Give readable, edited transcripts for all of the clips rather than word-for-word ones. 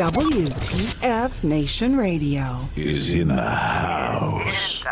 WTF Nation Radio is in the house.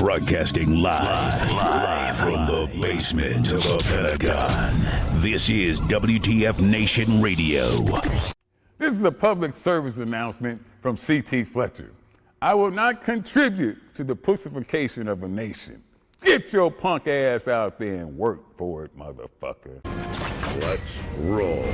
Broadcasting live from the basement of the Pentagon. This is WTF Nation Radio. This is a public service announcement from C.T. Fletcher. I will not contribute to the pussification of a nation. Get your punk ass out there and work for it, motherfucker. Let's roll.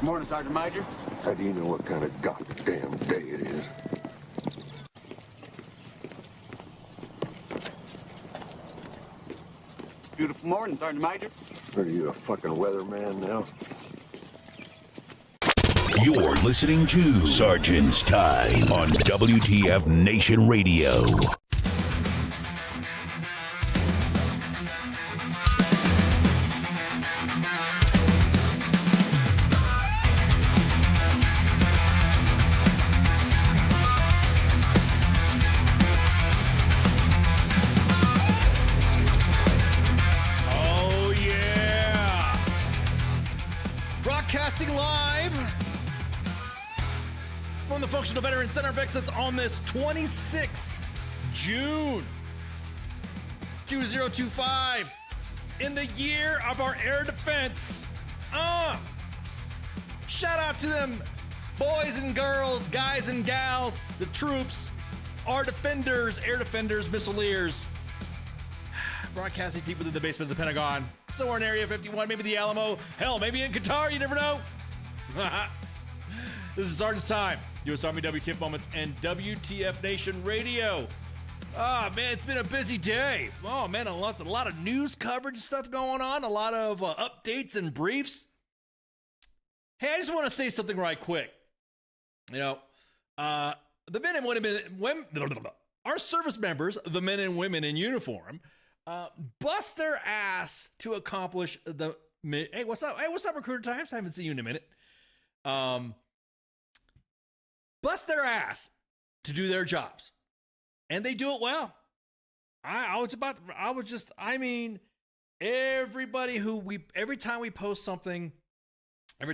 Morning, Sergeant Major. How do you know what kind of goddamn day it is? Beautiful morning, Sergeant Major. Are you a fucking weatherman now? You're listening to Sergeant's Time on WTF Nation Radio. Broadcasting live from the Functional Veteran Center of Excellence on this 26th June 2025 in the year of our air defense. Shout out to them boys and girls, guys and gals, the troops, our defenders, air defenders, missileers, broadcasting deep within the basement of the Pentagon. Somewhere in Area 51, maybe the Alamo, hell, maybe in Qatar, you never know. This is Sergeant's Time, U.S. Army WTF Moments and WTF Nation Radio. Man, it's been a busy day. Oh, man, a lot of news coverage stuff going on, a lot of updates and briefs. Hey, I just want to say something right quick. You know, the men and women, our service members, the men and women in uniform, bust their ass to accomplish the. Hey, what's up? Hey, what's up, Recruiter Times? I haven't seen you in a minute. Bust their ass to do their jobs, and they do it well. Everybody every time we post something, on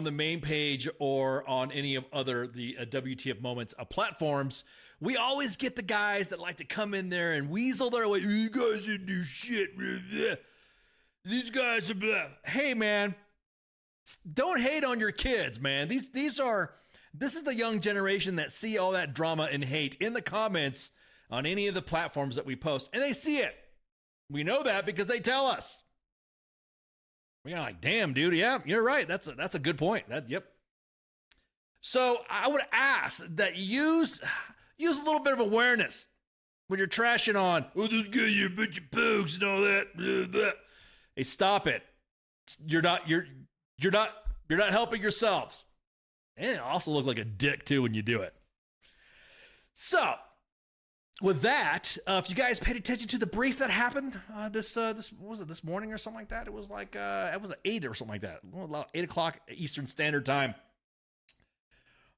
the main page or on any of the WTF Moments platforms, we always get the guys that like to come in there and weasel their way. You guys didn't do shit. These guys are blah. Hey, man, don't hate on your kids, man. This is the young generation that see all that drama and hate in the comments on any of the platforms that we post, and they see it. We know that because they tell us. We're like, damn, dude. Yeah, you're right. That's a good point. Yep. So I would ask that use a little bit of awareness when you're trashing on. Oh, this guy, you're a bunch of pokes and all that. Hey, stop it. You're not helping yourselves. And it also look like a dick too when you do it. So with that, if you guys paid attention to the brief that happened this was it this morning or something like that? It was like it was 8 or something like that. 8 o'clock Eastern Standard Time.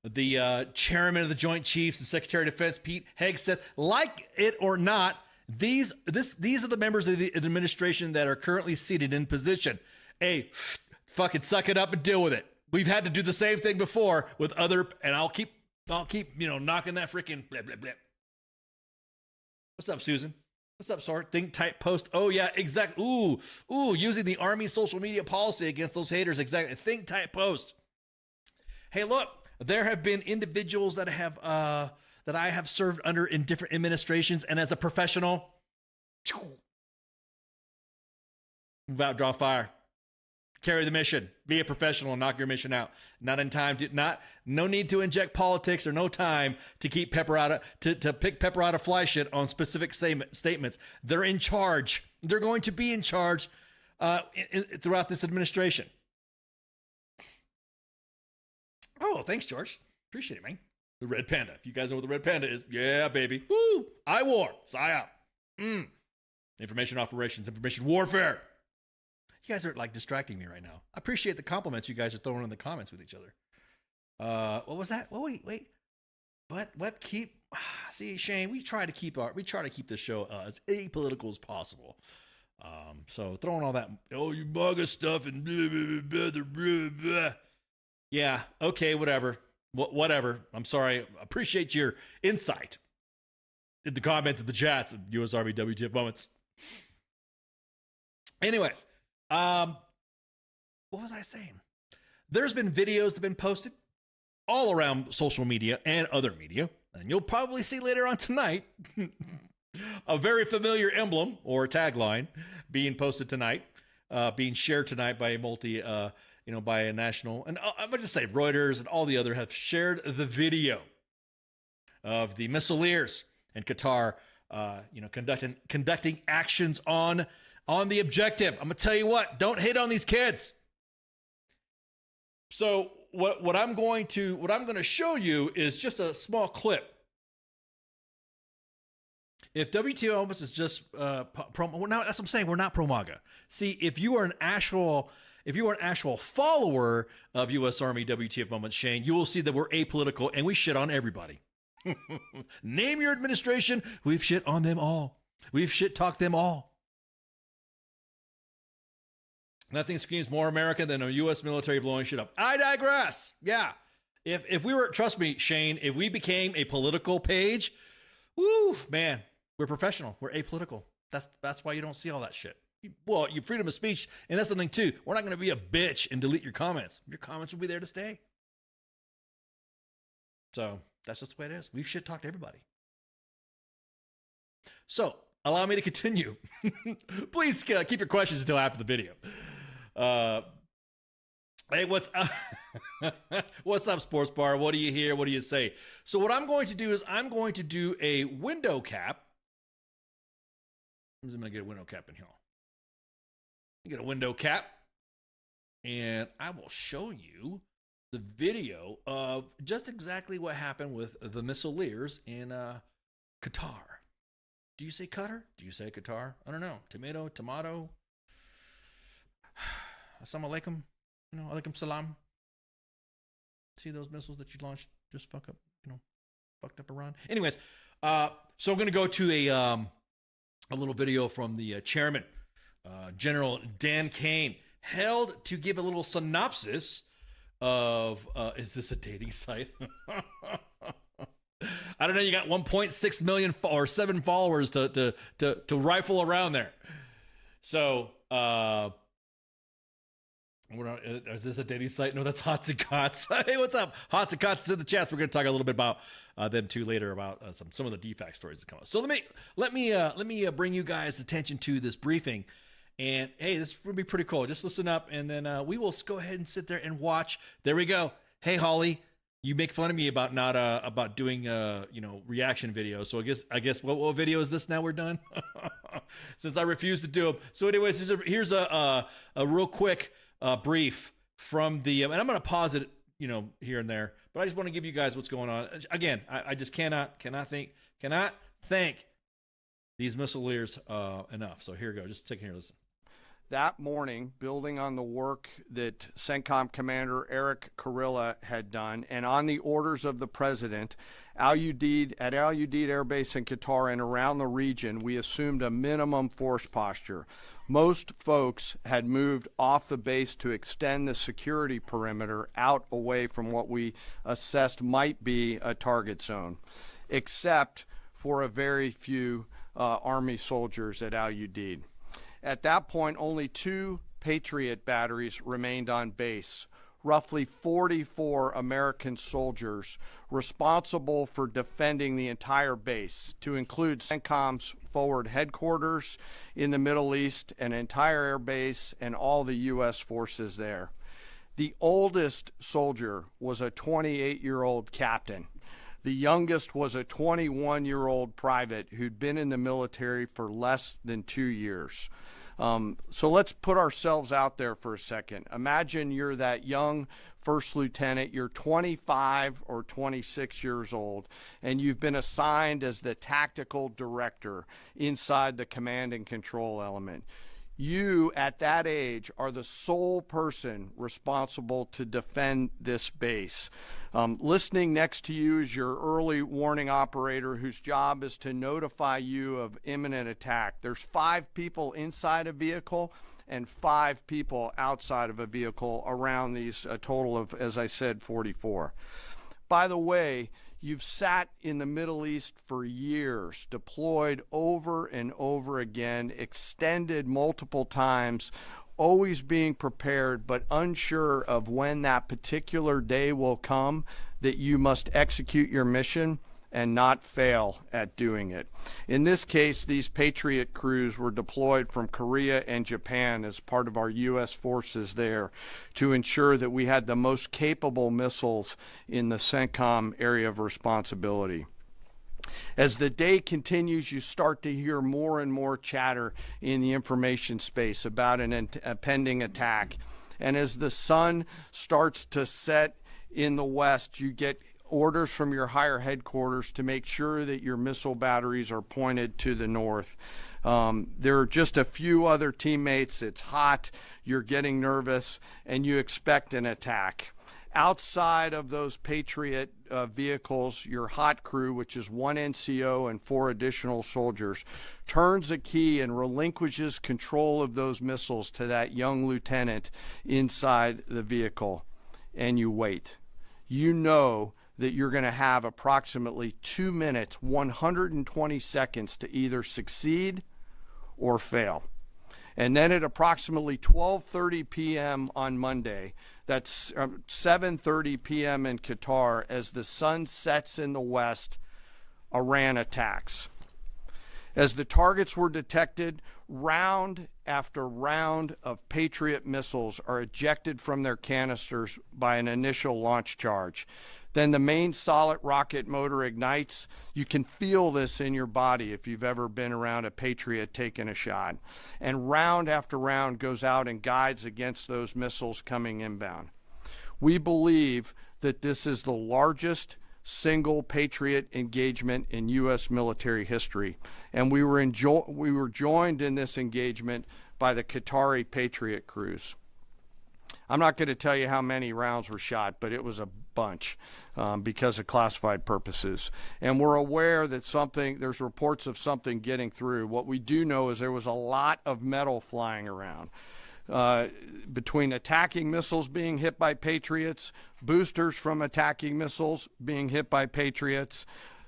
The chairman of the Joint Chiefs and Secretary of Defense, Pete Hegseth, like it or not, these are the members of the administration that are currently seated in position. Hey, fucking suck it up and deal with it. We've had to do the same thing before with other, and I'll keep knocking that freaking blah blah blah. What's up, Susan? What's up, Sort? Think type post. Oh yeah, exactly. Ooh, using the Army social media policy against those haters. Exactly. Think type post. Hey, look. There have been individuals that I have served under in different administrations, and as a professional, move out, draw fire, carry the mission, be a professional, and knock your mission out. Not in time no need to inject politics or no time to keep Pepper out of to pick Pepper out of fly shit on specific statements. They're in charge. They're going to be in charge throughout this administration. Oh, thanks, George. Appreciate it, man. The Red Panda. If you guys know what the Red Panda is, yeah, baby. Woo! IWAR. PSYOP. Information operations, information warfare. You guys are like distracting me right now. I appreciate the compliments you guys are throwing in the comments with each other. What was that? Oh, wait. What? See, Shane, we try to keep this show as apolitical as possible. So throwing all that, you MAGA stuff and blah, blah, blah, blah, blah. Yeah, okay, whatever. Whatever. I'm sorry. Appreciate your insight in the comments of the chats of U.S. Army WTF moments. Anyways, what was I saying? There's been videos that have been posted all around social media and other media, and you'll probably see later on tonight a very familiar emblem or tagline being posted tonight, being shared tonight by a by a national, and I'm going to say Reuters and all the other have shared the video of the missileers in Qatar, conducting actions on the objective. I'm going to tell you what, don't hate on these kids. So what I'm going to show you is just a small clip. If WTO almost is just promo, now that's what I'm saying. We're not pro MAGA. See, if you are an actual follower of U.S. Army WTF moments, Shane, you will see that we're apolitical and we shit on everybody. Name your administration, we've shit on them all. We've shit talked them all. Nothing screams more American than a U.S. military blowing shit up. I digress. Yeah. If we were, trust me, Shane, if we became a political page, woo, man, we're professional. We're apolitical. That's why you don't see all that shit. Well, your freedom of speech, and that's the thing too. We're not going to be a bitch and delete your comments. Your comments will be there to stay. So that's just the way it is. We've shit talked everybody. So allow me to continue. Please keep your questions until after the video. Hey, what's up? What's up, Sports Bar? What do you hear? What do you say? So what I'm going to do is I'm going to do a window cap. I'm just going to get a window cap in here. Get a window cap, and I will show you the video of just exactly what happened with the missileers in Qatar. Do you say Qatar? Do you say Qatar? I don't know. Tomato. Assalamu alaikum. Alaikum salam. See those missiles that you launched? Just fucked up Iran. Anyways, so I'm going to go to a little video from the chairman, General Dan Kane, held to give a little synopsis of, is this a dating site? I don't know. You got 1.6 million or 7 followers to rifle around there. So, is this a dating site? No, that's Hots and Cots. Hey, what's up? Hots and Cots is in the chat. We're going to talk a little bit about them too later about some of the DFAC stories that come up. So let me bring you guys attention to this briefing. And hey, this would be pretty cool. Just listen up, and then we will go ahead and sit there and watch. There we go. Hey, Holly, you make fun of me about not about doing reaction videos. So I guess what video is this now? We're done since I refuse to do them. So anyways, here's a real quick brief from the and I'm going to pause it here and there, but I just want to give you guys what's going on. Again, I just cannot thank these missileers enough. So here we go. Just take here, listen. That morning, building on the work that CENTCOM Commander Eric Kurilla had done, and on the orders of the President, Al Udeid Air Base in Qatar and around the region, we assumed a minimum force posture. Most folks had moved off the base to extend the security perimeter out away from what we assessed might be a target zone, except for a very few Army soldiers at Al Udeid. At that point, only 2 Patriot batteries remained on base, roughly 44 American soldiers responsible for defending the entire base, to include CENTCOM's forward headquarters in the Middle East, an entire air base, and all the U.S. forces there. The oldest soldier was a 28-year-old captain. The youngest was a 21-year-old private who'd been in the military for less than 2 years. So let's put ourselves out there for a second. Imagine you're that young first lieutenant, you're 25 or 26 years old, and you've been assigned as the tactical director inside the command and control element. You, at that age, are the sole person responsible to defend this base. Listening next to you is your early warning operator whose job is to notify you of imminent attack. There's 5 people inside a vehicle and 5 people outside of a vehicle around these, a total of, as I said, 44. By the way, you've sat in the Middle East for years, deployed over and over again, extended multiple times, always being prepared, but unsure of when that particular day will come that you must execute your mission and not fail at doing it. In this case, these Patriot crews were deployed from Korea and Japan as part of our U.S. forces there to ensure that we had the most capable missiles in the CENTCOM area of responsibility. As the day continues, you start to hear more and more chatter in the information space about a pending attack. And as the sun starts to set in the west, you get orders from your higher headquarters to make sure that your missile batteries are pointed to the north. There are just a few other teammates. It's hot, you're getting nervous, and you expect an attack. Outside of those Patriot vehicles, your hot crew, which is 1 NCO and 4 additional soldiers, turns a key and relinquishes control of those missiles to that young lieutenant inside the vehicle. And you wait. You know that you're going to have approximately 2 minutes, 120 seconds to either succeed or fail. And then at approximately 12:30 p.m. on Monday, that's 7:30 p.m. in Qatar, as the sun sets in the west, Iran attacks. As the targets were detected, round after round of Patriot missiles are ejected from their canisters by an initial launch charge. Then the main solid rocket motor ignites. You can feel this in your body if you've ever been around a Patriot taking a shot. And round after round goes out and guides against those missiles coming inbound. We believe that this is the largest single Patriot engagement in U.S. military history. And we were joined in this engagement by the Qatari Patriot crews. I'm not going to tell you how many rounds were shot, but it was a bunch because of classified purposes. And we're aware that there's reports of something getting through. What we do know is there was a lot of metal flying around. Between attacking missiles being hit by Patriots, boosters from attacking missiles being hit by Patriots,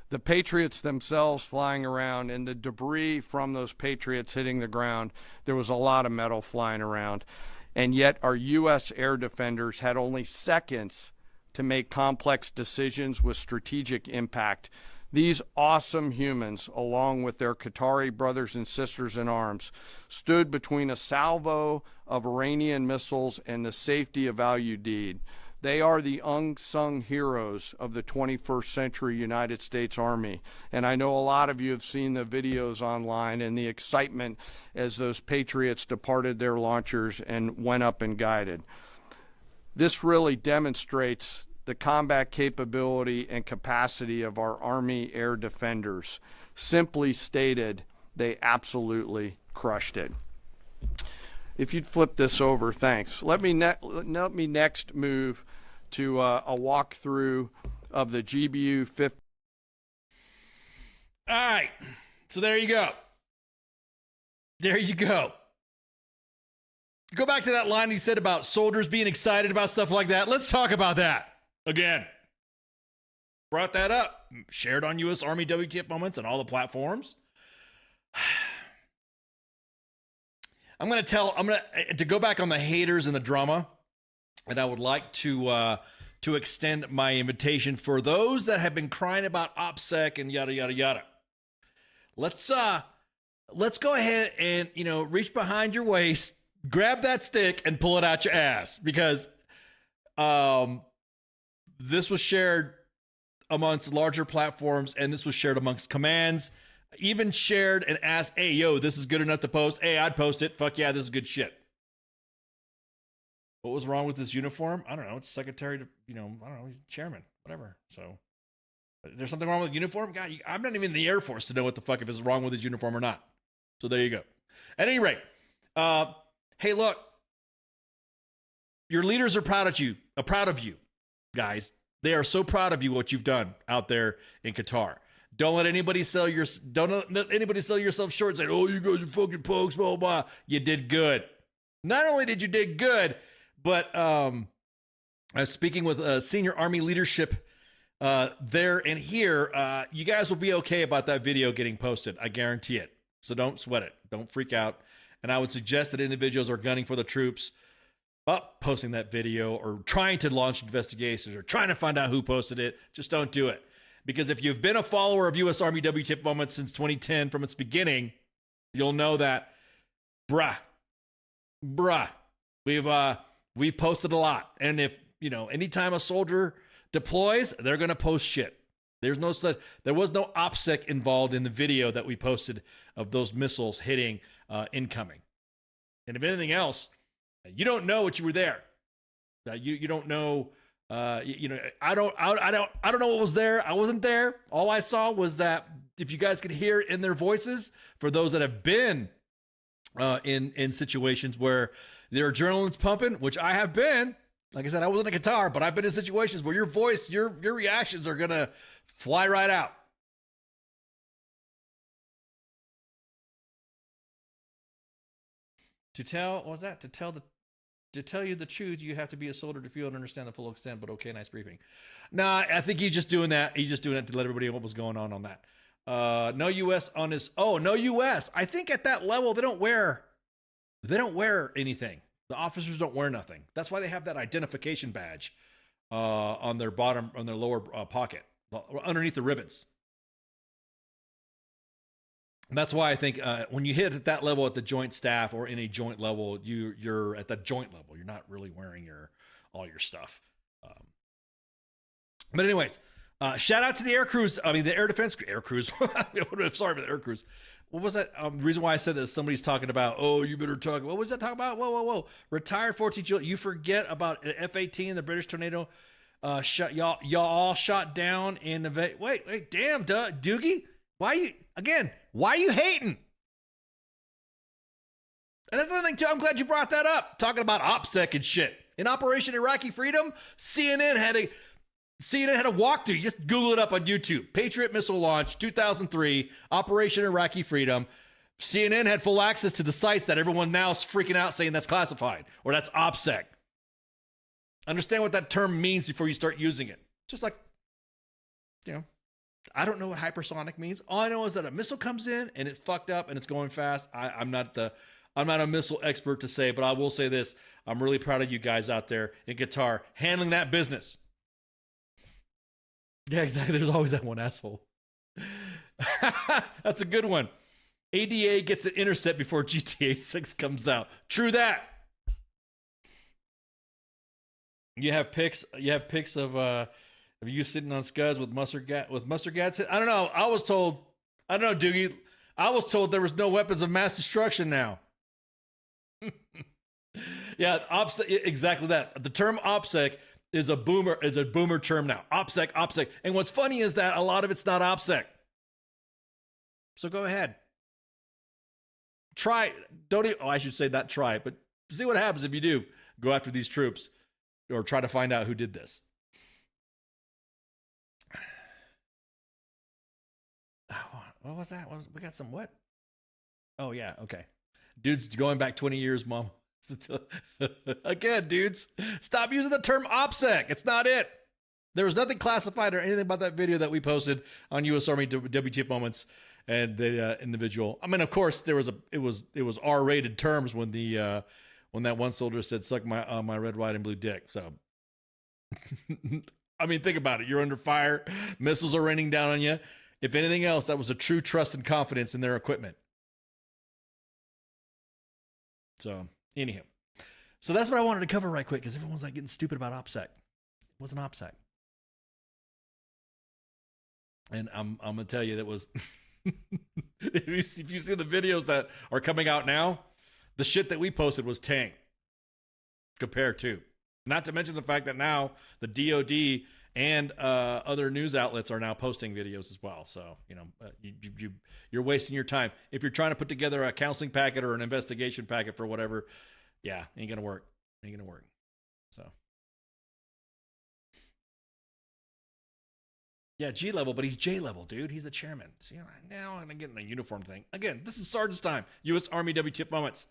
the Patriots themselves flying around, and the debris from those Patriots hitting the ground, there was a lot of metal flying around. And yet our U.S. air defenders had only seconds to make complex decisions with strategic impact. These awesome humans, along with their Qatari brothers and sisters in arms, stood between a salvo of Iranian missiles and the safety of Al Udeid. They are the unsung heroes of the 21st century United States Army. And I know a lot of you have seen the videos online and the excitement as those Patriots departed their launchers and went up and guided. This really demonstrates the combat capability and capacity of our Army air defenders. Simply stated, they absolutely crushed it. If you'd flip this over, thanks. Let me next move to a walkthrough of the GBU 50. All right. So there you go. There you go. Go back to that line he said about soldiers being excited about stuff like that. Let's talk about that again. Brought that up. Shared on U.S. Army WTF moments and all the platforms. I'm going to go back on the haters and the drama, and I would like to extend my invitation for those that have been crying about OPSEC and yada, yada, yada. Let's go ahead and, reach behind your waist, grab that stick and pull it out your ass, because this was shared amongst larger platforms, and this was shared amongst commands. Even shared and asked, hey, yo, this is good enough to post. Hey, I'd post it. Fuck yeah, this is good shit. What was wrong with this uniform? I don't know. It's secretary to, I don't know. He's chairman, whatever. So, there's something wrong with the uniform? God, I'm not even in the Air Force to know what the fuck if it's wrong with his uniform or not. So there you go. At any rate, Hey, look, your leaders are proud of you, guys. They are so proud of you, what you've done out there in Qatar. Don't let anybody sell yourself short and say, oh, you guys are fucking punks, blah, blah. You did good. Not only did you did good, but I was speaking with senior Army leadership there and here. You guys will be okay about that video getting posted. I guarantee it. So don't sweat it. Don't freak out. And I would suggest that individuals are gunning for the troops up posting that video or trying to launch investigations or trying to find out who posted it. Just don't do it. Because if you've been a follower of U.S. Army WTF Moments since 2010 from its beginning, you'll know that, bruh, we've posted a lot. And if, anytime a soldier deploys, they're going to post shit. There was no OPSEC involved in the video that we posted of those missiles hitting incoming. And if anything else, you don't know what you were there. You don't know. I don't know what was there. I wasn't there. All I saw was that if you guys could hear it in their voices, for those that have been in situations where their adrenaline's pumping, which I have been. Like I said, I wasn't in Qatar, but I've been in situations where your voice, your reactions are gonna fly right out. To tell you the truth, you have to be a soldier to feel and understand the full extent, but okay, nice briefing. Nah, I think he's just doing that. He's just doing it to let everybody know what was going on that. No U.S. on his... Oh, no U.S. I think at that level, they don't wear anything. The officers don't wear nothing. That's why they have that identification badge on their lower pocket, underneath the ribbons. And that's why I think when you hit at that level at the joint staff or in a joint level, you're at that joint level. You're not really wearing all your stuff. But anyways, shout out to the air crews. I mean, the air defense air crews. Sorry for the air crews. What was that? The reason why I said this, somebody's talking about, oh, you better talk. What was that talking about? Whoa. Retired 14th July. You forget about F-18, the British tornado. Y'all all shot down in the... Wait, damn, Doogie. Why are you hating? And that's another thing, too. I'm glad you brought that up. Talking about OPSEC and shit. In Operation Iraqi Freedom, CNN had a walkthrough. Just Google it up on YouTube. Patriot missile launch, 2003, Operation Iraqi Freedom. CNN had full access to the sites that everyone now is freaking out saying that's classified or that's OPSEC. Understand what that term means before you start using it. Just like, I don't know what hypersonic means. All I know is that a missile comes in and it's fucked up and it's going fast. I'm not a missile expert to say, but I will say this. I'm really proud of you guys out there in Qatar handling that business. Yeah, exactly. There's always that one asshole. That's a good one. ADA gets an intercept before GTA 6 comes out. True that. You have pics of you sitting on scuds with mustard gas. I don't know. I don't know, Doogie. I was told there was no weapons of mass destruction now. Yeah, OPSEC, exactly that. The term OPSEC is a boomer term now. OPSEC. And what's funny is that a lot of it's not OPSEC. So go ahead. Try. I should say not try, but see what happens if you do go after these troops or try to find out who did this. What was that? We got some what? Oh, yeah. Okay. Dudes going back 20 years, Mom. Again, dudes, stop using the term OPSEC. It's not it. There was nothing classified or anything about that video that we posted on U.S. Army WTF Moments and the individual. I mean, of course, it was R-rated terms when that one soldier said, "Suck my red, white, and blue dick." So, I mean, think about it. You're under fire. Missiles are raining down on you. If anything else, that was a true trust and confidence in their equipment. So, anyhow. So that's what I wanted to cover right quick, because everyone's like getting stupid about OPSEC. It wasn't OPSEC. And I'm going to tell you that was... if you see the videos that are coming out now, the shit that we posted was tank compared to. Not to mention the fact that now the DOD And other news outlets are now posting videos as well. So, you're wasting your time. If you're trying to put together a counseling packet or an investigation packet for whatever, yeah, ain't going to work. Ain't going to work. So, yeah, G level, but he's J level, dude. He's the chairman. So, now I'm going to get in a uniform thing. Again, this is Sergeant's time. U.S. Army WTF moments.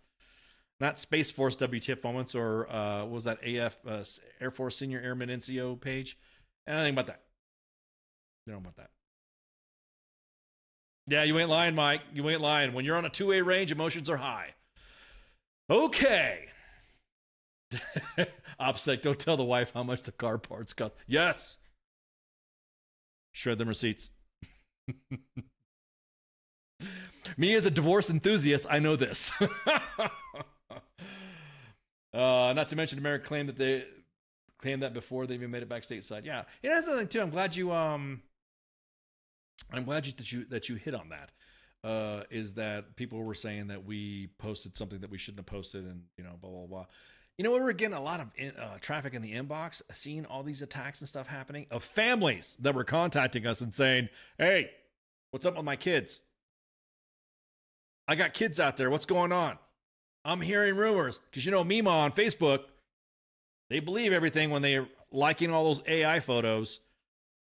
Not Space Force WTF moments or what was that Air Force Senior Airman NCO page. Anything about that. You know about that. Yeah, you ain't lying, Mike. You ain't lying. When you're on a 2A range, emotions are high. Okay. OPSEC, don't tell the wife how much the car parts cost. Yes. Shred them receipts. Me as a divorce enthusiast, I know this. Not to mention America claimed that before they even made it back stateside. Yeah, that's another thing too. I'm glad you that you hit on that. Is that people were saying that we posted something that we shouldn't have posted, and blah blah blah. We were getting a lot of traffic in the inbox, seeing all these attacks and stuff happening of families that were contacting us and saying, "Hey, what's up with my kids? I got kids out there. What's going on? I'm hearing rumors." Because, Mima on Facebook, they believe everything when they're liking all those AI photos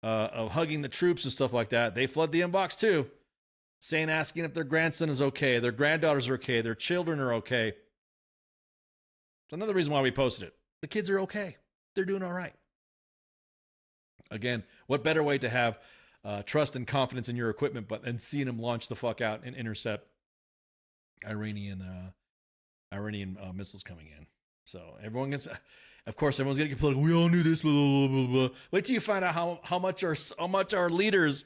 of hugging the troops and stuff like that. They flood the inbox too, asking if their grandson is okay, their granddaughters are okay, their children are okay. It's another reason why we posted it. The kids are okay. They're doing all right. Again, what better way to have trust and confidence in your equipment than seeing them launch the fuck out and intercept Iranian missiles coming in. So everyone's going to get political. We all knew this. Blah, blah, blah, blah. Wait till you find out how much our leaders,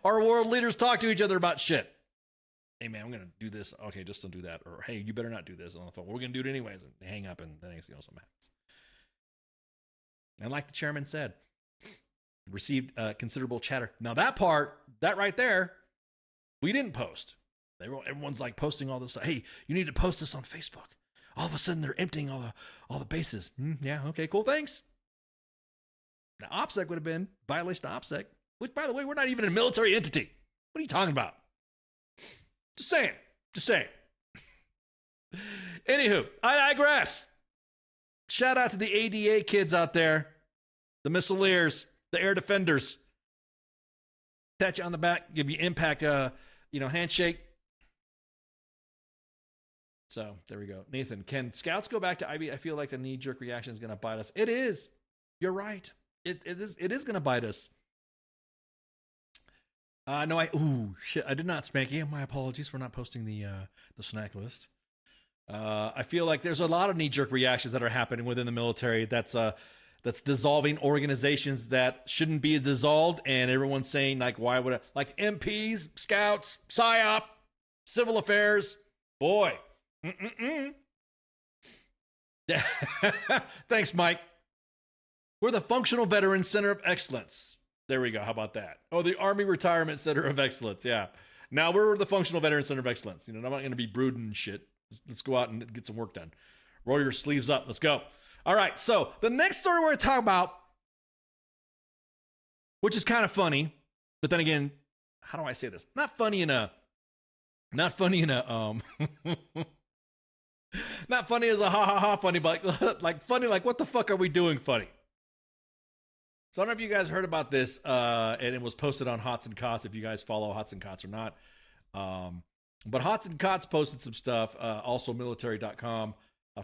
our world leaders, talk to each other about shit. Hey man, I'm going to do this. Okay, just don't do that. Or hey, you better not do this on the phone. We're going to do it anyways. And they hang up, and then something happens. And like the chairman said, received considerable chatter. Now that right there, we didn't post. Everyone's like posting all this. Hey, you need to post this on Facebook. All of a sudden, they're emptying all the bases. Yeah, okay, cool, thanks. Now, OPSEC would have been violation of OPSEC, which, by the way, we're not even a military entity. What are you talking about? Just saying. Anywho, I digress. Shout out to the ADA kids out there, the missileers, the air defenders. Pat you on the back, give you impact, handshake. So there we go. Nathan, can scouts go back to IB? I feel like the knee-jerk reaction is going to bite us. It is. You're right. It is going to bite us. No, I did not spank you. My apologies for not posting the snack list. I feel like there's a lot of knee-jerk reactions that are happening within the military that's dissolving organizations that shouldn't be dissolved, and everyone's saying, like, why would it? Like MPs, scouts, PSYOP, civil affairs. Boy. Thanks, Mike. We're the Functional Veterans Center of Excellence. There we go. How about that? Oh, the Army Retirement Center of Excellence. Yeah. Now we're the Functional Veterans Center of Excellence. I'm not going to be brooding and shit. Let's go out and get some work done. Roll your sleeves up. Let's go. All right. So the next story we're going to talk about, which is kind of funny, but then again, how do I say this? Not funny in a not funny as a ha ha ha funny, but like funny, like what the fuck are we doing funny? So I don't know if you guys heard about this, and it was posted on Hots and Cots, if you guys follow Hots and Cots or not. But Hots and Cots posted some stuff, also military.com.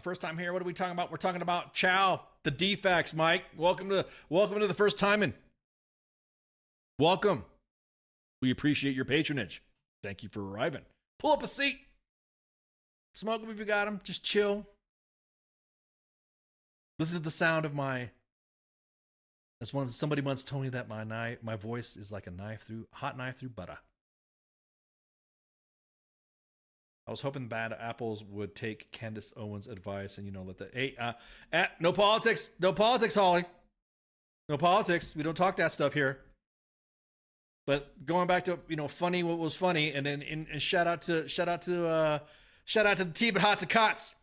First time here, what are we talking about? We're talking about Chow, the defects, Mike. Welcome to the first timing. Welcome. We appreciate your patronage. Thank you for arriving. Pull up a seat. Smoke them if you got them. Just chill. Listen to the sound of my... Somebody once told me that my voice is like a hot knife through butter. I was hoping Bad Apples would take Candace Owens' advice and let that. Hey, no politics, Holly. No politics. We don't talk that stuff here. But going back to funny, what was funny, and then and shout out to the team at Hots and Cots.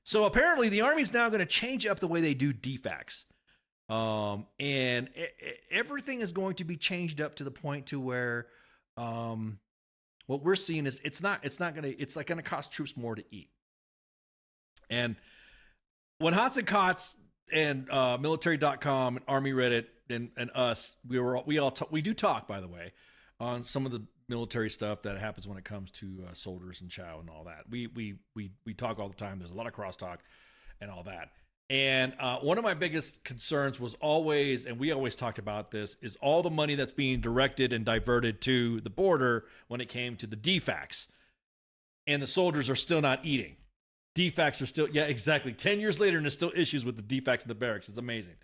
So apparently the Army's now going to change up the way they do DFACs. And everything is going to be changed up to the point to where what we're seeing is it's like gonna cost troops more to eat. And when Hots and Cots and military.com and Army Reddit and us, we do talk, by the way, on some of the military stuff that happens when it comes to soldiers and Chow and all that. We talk all the time. There's a lot of crosstalk and all that. And one of my biggest concerns was always, and we always talked about this, is all the money that's being directed and diverted to the border when it came to the DFACs. And the soldiers are still not eating. DFACs are still, yeah, exactly. 10 years later, and there's still issues with the DFACs in the barracks. It's amazing.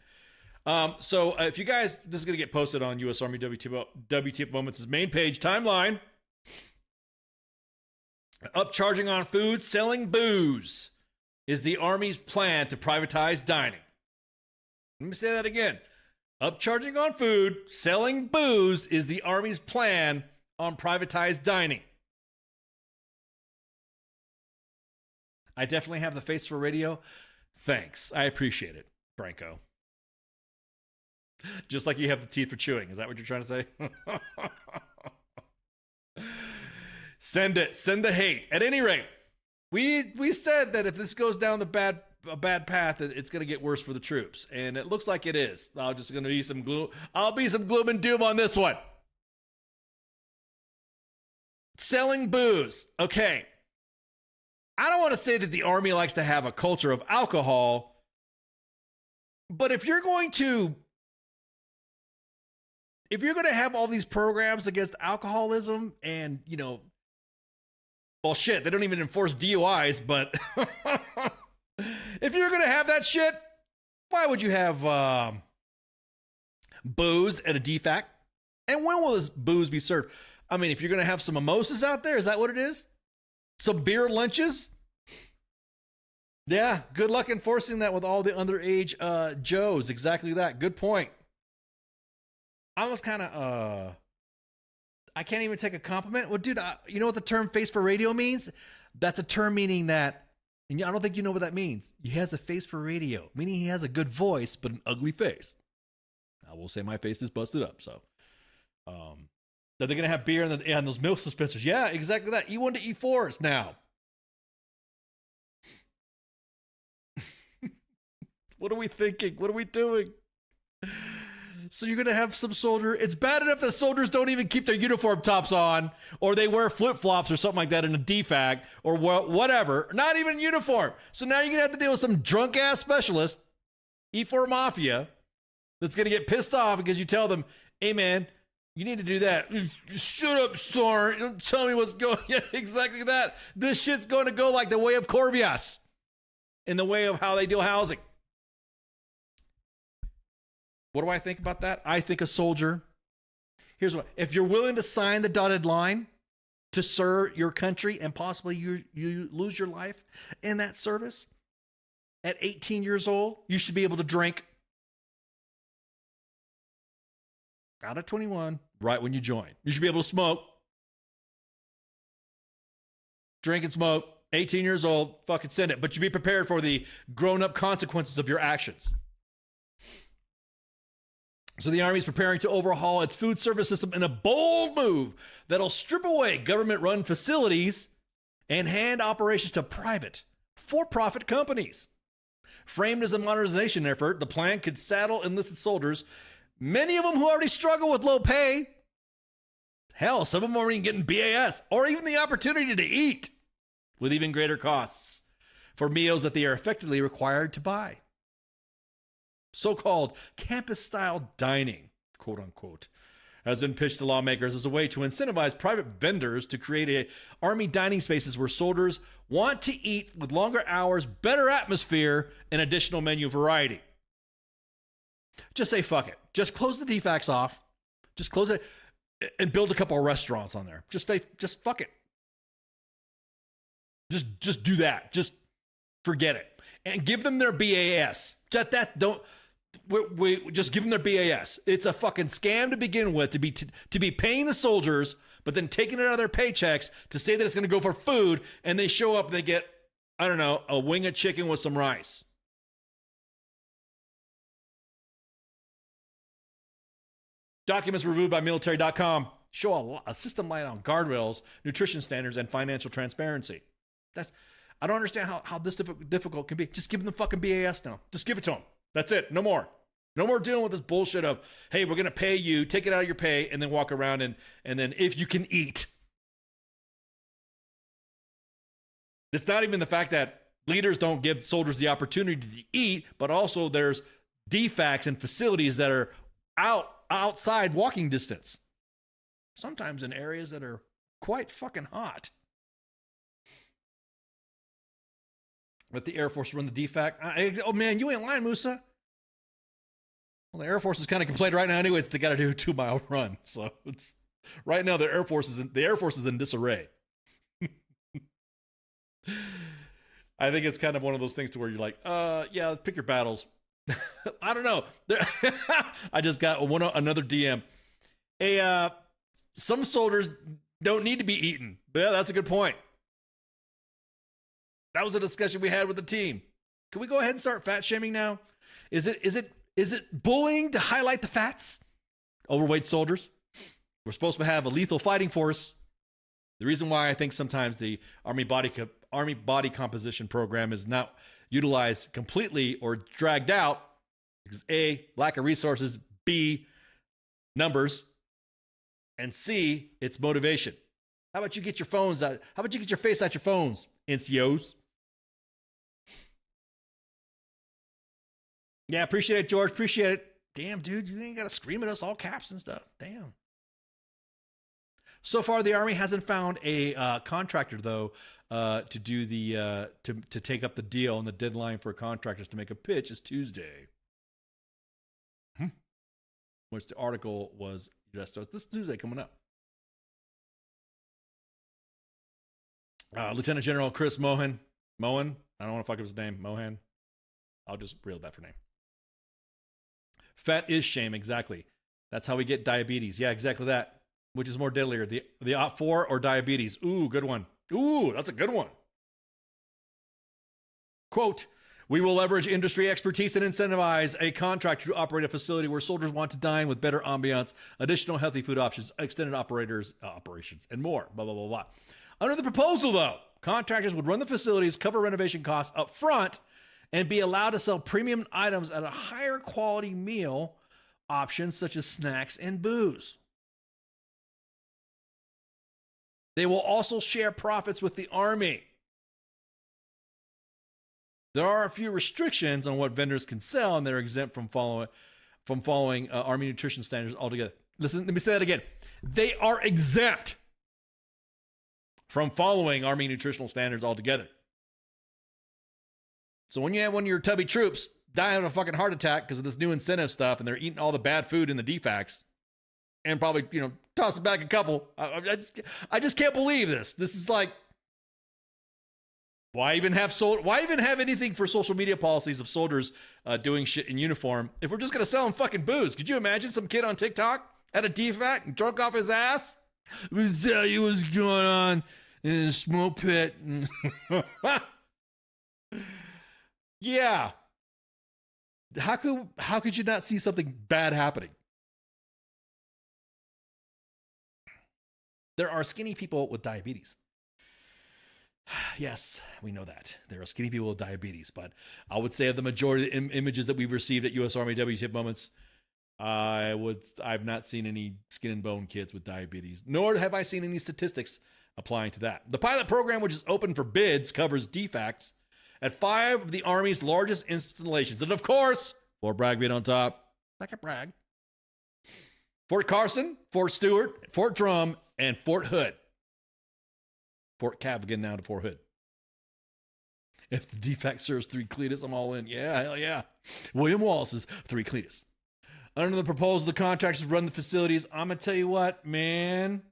So if you guys, this is going to get posted on U.S. Army WTF Moments' main page timeline. Upcharging on food, selling booze is the Army's plan to privatize dining. Let me say that again. Upcharging on food, selling booze is the Army's plan on privatized dining. I definitely have the face for radio. Thanks. I appreciate it, Franco. Just like you have the teeth for chewing. Is that what you're trying to say? Send it. Send the hate. At any rate, we said that if this goes down a bad path, that it's going to get worse for the troops. And it looks like it is. I'll be some gloom and doom on this one. Selling booze. Okay. I don't want to say that the Army likes to have a culture of alcohol, but if you're going to have all these programs against alcoholism and, well, shit, they don't even enforce DUIs, but if you're going to have that shit, why would you have booze at a DFAC? And when will this booze be served? I mean, if you're going to have some mimosas out there, is that what it is? Some beer lunches? Yeah, good luck enforcing that with all the underage Joes. Exactly that. Good point. I was kind of, I can't even take a compliment. Well, dude, you know what the term face for radio means? That's a term meaning that, and I don't think you know what that means. He has a face for radio, meaning he has a good voice, but an ugly face. I will say my face is busted up, so. That they're going to have beer and those milk dispensers. Yeah, exactly that. E1 to E4s now. What are we thinking? What are we doing? So you're going to have some soldier. It's bad enough that soldiers don't even keep their uniform tops on, or they wear flip-flops or something like that in a DFAC or whatever. Not even uniform. So now you're going to have to deal with some drunk-ass specialist, E4 Mafia, that's going to get pissed off because you tell them, hey, man, you need to do that. Shut up, Sergeant. Don't tell me what's going on. Yeah, exactly that. This shit's going to go like the way of Corvias in the way of how they deal housing. What do I think about that? I think a soldier, here's what, if you're willing to sign the dotted line to serve your country and possibly you lose your life in that service, at 18 years old, you should be able to drink out of 21 right when you join. You should be able to smoke, drink and smoke, 18 years old, fucking send it. But you be prepared for the grown-up consequences of your actions. So the Army is preparing to overhaul its food service system in a bold move that'll strip away government-run facilities and hand operations to private, for-profit companies. Framed as a modernization effort, the plan could saddle enlisted soldiers, many of them who already struggle with low pay. Hell, some of them are already getting BAS or even the opportunity to eat with even greater costs for meals that they are effectively required to buy. So-called campus-style dining, quote unquote, has been pitched to lawmakers as a way to incentivize private vendors to create Army dining spaces where soldiers want to eat with longer hours, better atmosphere, and additional menu variety. Just say fuck it. Just close the DFACs off. Just close it and build a couple of restaurants on there. Just fuck it. Just do that. Just forget it. And give them their BAS. Just give them their BAS. It's a fucking scam to begin with, to be paying the soldiers, but then taking it out of their paychecks to say that it's going to go for food, and they show up and they get, I don't know, a wing of chicken with some rice. Documents reviewed by military.com show a system light on guardrails, nutrition standards, and financial transparency. I don't understand how this difficult can be. Just give them the fucking BAS now. Just give it to them. That's it. No more. No more dealing with this bullshit of, hey, we're going to pay you, take it out of your pay, and then walk around and then if you can eat. It's not even the fact that leaders don't give soldiers the opportunity to eat, but also there's defects and facilities that are outside walking distance. Sometimes in areas that are quite fucking hot. Let the Air Force run the defect. Oh man, you ain't lying, Musa. Well, the Air Force is kind of complaining right now anyways. They got to do a 2-mile run. So it's right now the Air Force is in disarray. I think it's kind of one of those things to where you're like, yeah, pick your battles. I don't know. I just got another DM. Some soldiers don't need to be eaten. Yeah, that's a good point. That was a discussion we had with the team. Can we go ahead and start fat shaming now? Is it bullying to highlight the fats? Overweight soldiers. We're supposed to have a lethal fighting force. The reason why I think sometimes the Army body composition program is not utilized completely or dragged out because A, lack of resources, B, numbers, and C, it's motivation. How about you get your phones out? How about you get your face out your phones, NCOs? Yeah, appreciate it, George. Appreciate it. Damn, dude, you ain't got to scream at us all caps and stuff. Damn. So far, the Army hasn't found a contractor, though, to do the to take up the deal, and the deadline for contractors to make a pitch is Tuesday. Which the article was just this Tuesday coming up. Lieutenant General Chris Mohan. I don't want to fuck up his name. Mohan. I'll just reel that for name. Fat is shame, exactly. That's how we get diabetes. Yeah, exactly that. Which is more deadlier, the OPT4 or diabetes? Ooh, good one. Ooh, that's a good one. Quote, we will leverage industry expertise and incentivize a contractor to operate a facility where soldiers want to dine with better ambiance, additional healthy food options, extended operations, and more, blah, blah, blah, blah. Under the proposal, though, contractors would run the facilities, cover renovation costs up front, and be allowed to sell premium items at a higher quality meal options such as snacks and booze. They will also share profits with the Army. There are a few restrictions on what vendors can sell, and they're exempt from following Army nutrition standards altogether. Listen, let me say that again. They are exempt from following Army nutritional standards altogether. So when you have one of your tubby troops dying of a fucking heart attack because of this new incentive stuff, and they're eating all the bad food in the DFACs, and probably, toss it back a couple. I just can't believe this. This is like, why even have anything for social media policies of soldiers doing shit in uniform if we're just gonna sell them fucking booze? Could you imagine some kid on TikTok at a DFAC and drunk off his ass? Let me tell you what's going on in the smoke pit. Yeah. How could you not see something bad happening? There are skinny people with diabetes. Yes, we know that. There are skinny people with diabetes, but I would say of the majority of the images that we've received at U.S. Army WTF Moments, I've not seen any skin and bone kids with diabetes, nor have I seen any statistics applying to that. The pilot program, which is open for bids, covers DFACs at 5 of the Army's largest installations. And of course, Fort Bragg being on top. Like a brag. Fort Carson, Fort Stewart, Fort Drum, and Fort Hood. Fort Cavigan now to Fort Hood. If the DFAC serves 3 Cletus, I'm all in. Yeah, hell yeah. William Wallace's 3 Cletus. Under the proposal, the contractors run the facilities. I'm going to tell you what, man.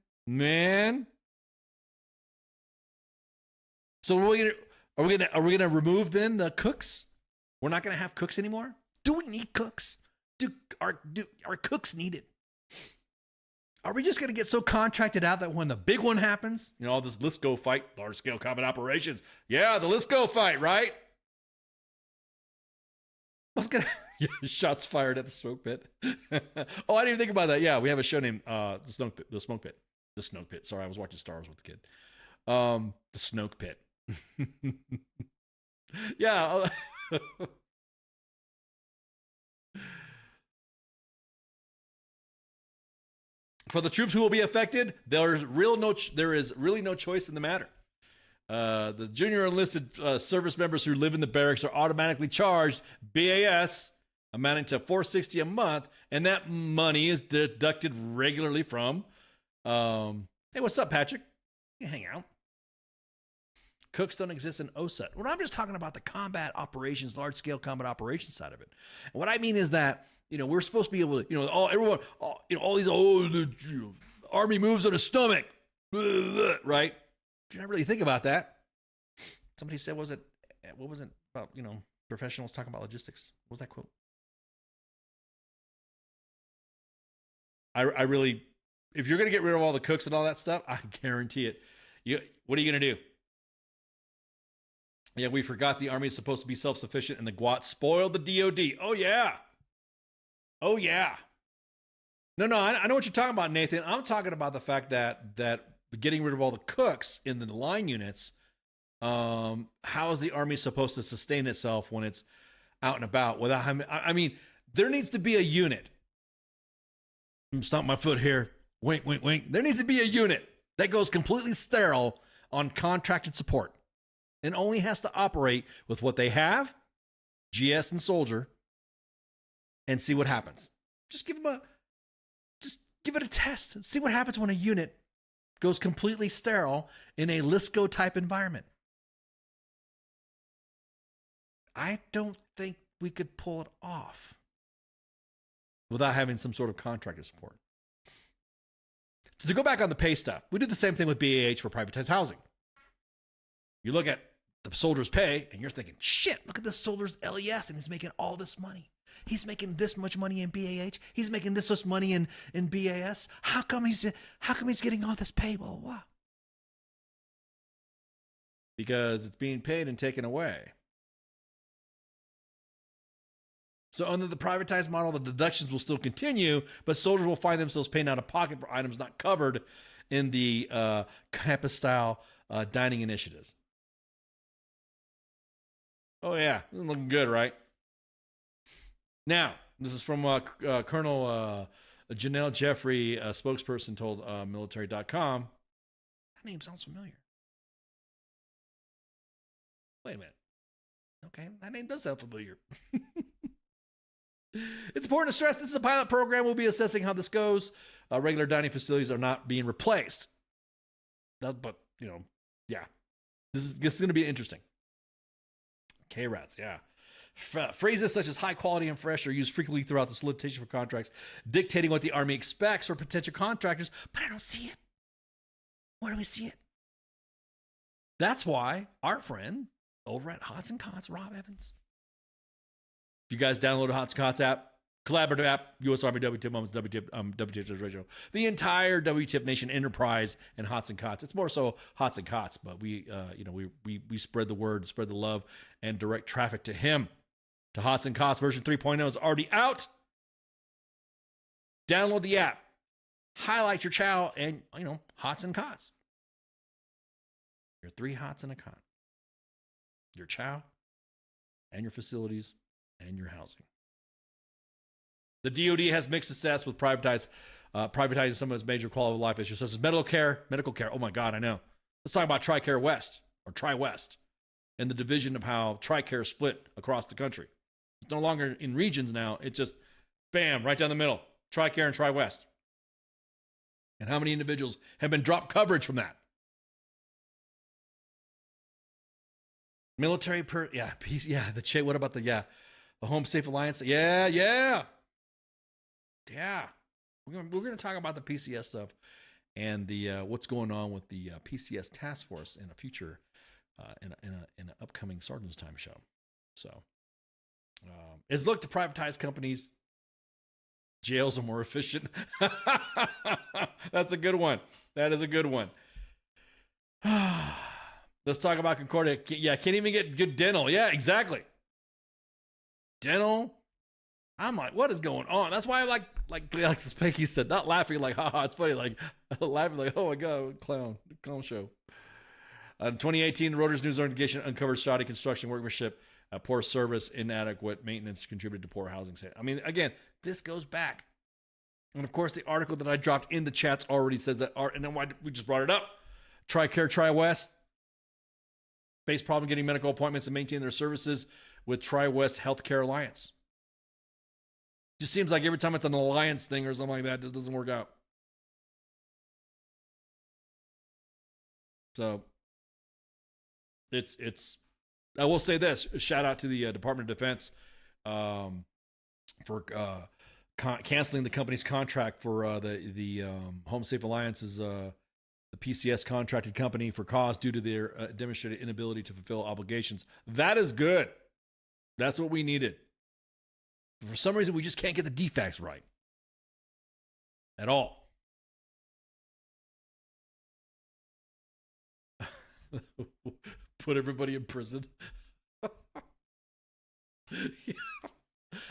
So are we gonna remove then the cooks? We're not going to have cooks anymore? Do we need cooks? Are cooks needed? Are we just going to get so contracted out that when the big one happens, all this let's go fight, large scale combat operations. Yeah, the let's go fight, right? Shots fired at the smoke pit. Oh, I didn't even think about that. Yeah, we have a show named the Smoke Pit. The Smoke Pit. Sorry, I was watching Star Wars with the kid. The Snoke Pit. Yeah. For the troops who will be affected, there is really no choice in the matter. The junior enlisted service members who live in the barracks are automatically charged BAS, amounting to $460 a month, and that money is deducted regularly from. Hey, what's up, Patrick? You hang out. Cooks don't exist in OSUT. Well, I'm just talking about the combat operations, large-scale combat operations side of it. And what I mean is that, we're supposed to be able to, all these, the Army moves on a stomach, right? If you don't really think about that, somebody said, what was it about, professionals talking about logistics? What was that quote? I really, if you're going to get rid of all the cooks and all that stuff, I guarantee it. What are you going to do? Yeah, we forgot the Army is supposed to be self-sufficient and the GWAT spoiled the DOD. Oh, yeah. Oh, yeah. No, I know what you're talking about, Nathan. I'm talking about the fact that getting rid of all the cooks in the line units, how is the Army supposed to sustain itself when it's out and about without having, I mean, there needs to be a unit. Stomp my foot here. Wink, wink, wink. There needs to be a unit that goes completely sterile on contracted support and only has to operate with what they have, GS and soldier, and see what happens. Just give it a test. See what happens when a unit goes completely sterile in a LISCO type environment. I don't think we could pull it off without having some sort of contractor support. So to go back on the pay stuff, we did the same thing with BAH for privatized housing. You look at the soldier's pay and you're thinking, shit, look at this soldier's LES and he's making all this money. He's making this much money in BAH. He's making this much money in BAS. How come he's getting all this pay? Blah, blah, blah. Because it's being paid and taken away. So under the privatized model, the deductions will still continue, but soldiers will find themselves paying out of pocket for items not covered in the campus-style dining initiatives. Oh, yeah. This is looking good, right? Now, this is from Colonel Janelle Jeffrey, a spokesperson told military.com. That name sounds familiar. Wait a minute. Okay, that name does sound familiar. It's important to stress this is a pilot program. We'll be assessing how this goes. Regular dining facilities are not being replaced. But, yeah. This is going to be interesting. K-Rats, yeah. Phrases such as high quality and fresh are used frequently throughout the solicitation for contracts, dictating what the Army expects for potential contractors, but I don't see it. Where do we see it? That's why our friend over at Hots and Cots, Rob Evans. If you guys download a Hots and Cots app, collaborative app, U.S. Army WTIP Moments, WTIP Radio, the entire WTIP Nation enterprise and Hots and Cots. It's more so Hots and Cots, but we spread the word, spread the love, and direct traffic to him. To Hots and Cots version 3.0 is already out. Download the app. Highlight your chow and, Hots and Cots. Your 3 hots and a cot. Your chow and your facilities and your housing. The DoD has mixed success with privatizing some of its major quality of life issues, such as medical care. Oh my God, I know. Let's talk about TRICARE West, or Tri-West, and the division of how TRICARE is split across the country. It's no longer in regions now. It's just, bam, right down the middle. TRICARE and Tri-West. And how many individuals have been dropped coverage from that? Military peace, what about the Home Safe Alliance? Yeah. We're gonna talk about the PCS stuff and the what's going on with the PCS task force in a future in an upcoming Sergeant's Time show. So is look to privatize companies. Jails are more efficient. That's a good one. That is a good one. Let's talk about Concordia. Yeah, can't even get good dental. Yeah, exactly. Dental, I'm like, what is going on? That's why I like Spanky said, not laughing like, haha, it's funny, like laughing like, oh my god, clown show. 2018, the Reuters news organization uncovered shoddy construction workmanship, poor service, inadequate maintenance contributed to poor housing. I mean, again, this goes back. And of course, the article that I dropped in the chats already says that, and then why we just brought it up. TRICARE, TriWest face problem getting medical appointments and maintaining their services with TriWest Healthcare Alliance. Just seems like every time it's an alliance thing or something like that, it just doesn't work out. So it's I will say this, shout out to the Department of Defense for canceling the company's contract for the Home Safe Alliance's the PCS contracted company for cause due to their demonstrated inability to fulfill obligations. That is good. That's what we needed. For some reason, we just can't get the defects right at all. Put everybody in prison.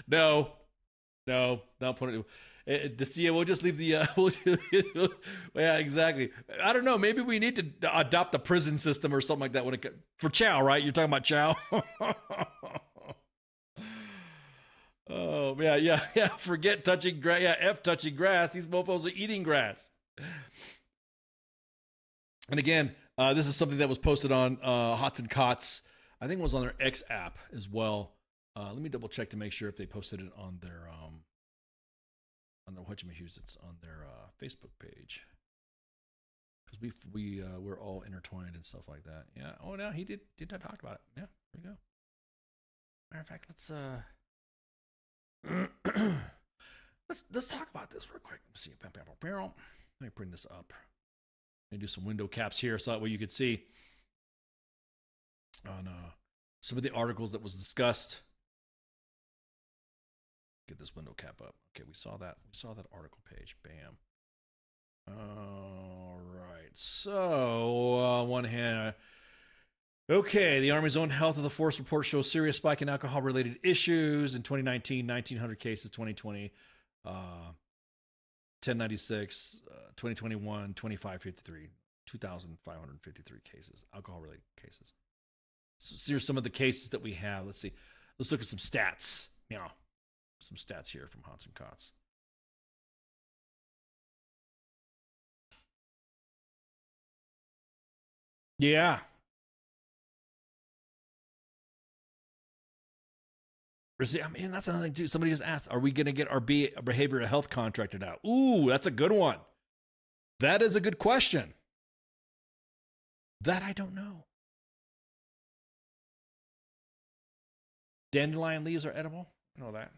No, not put it. We'll just leave the. Yeah, exactly. I don't know. Maybe we need to adopt the prison system or something like that for Chow, right? You're talking about Chow. Oh yeah. Forget touching grass. Yeah, F touching grass. These mofos are eating grass. And again, this is something that was posted on Hots and Cots. I think it was on their X app as well. Let me double check to make sure if they posted it on their on the it's on their Facebook page, because we're all intertwined and stuff like that. Yeah. Oh, no, he did talk about it. Yeah. There you go. Matter of fact, let's talk about this real quick. Let's see. Let me bring this up. Let me do some window caps here so that way you could see on some of the articles that was discussed. Get this window cap up. Okay, we saw that. We saw that article page. Bam. All right. So, on one hand, okay, the Army's own health of the force report shows serious spike in alcohol-related issues in 2019, 1,900 cases, 2020, 1096, 2021, 2553, 2,553 cases, alcohol-related cases. So here's some of the cases that we have. Let's see. Let's look at some stats. Yeah. Some stats here from Hots and Cots. Yeah. I mean, that's another thing too. Somebody just asked, are we going to get our behavioral health contracted out? Ooh, that's a good one. That is a good question. That I don't know. Dandelion leaves are edible? I know that.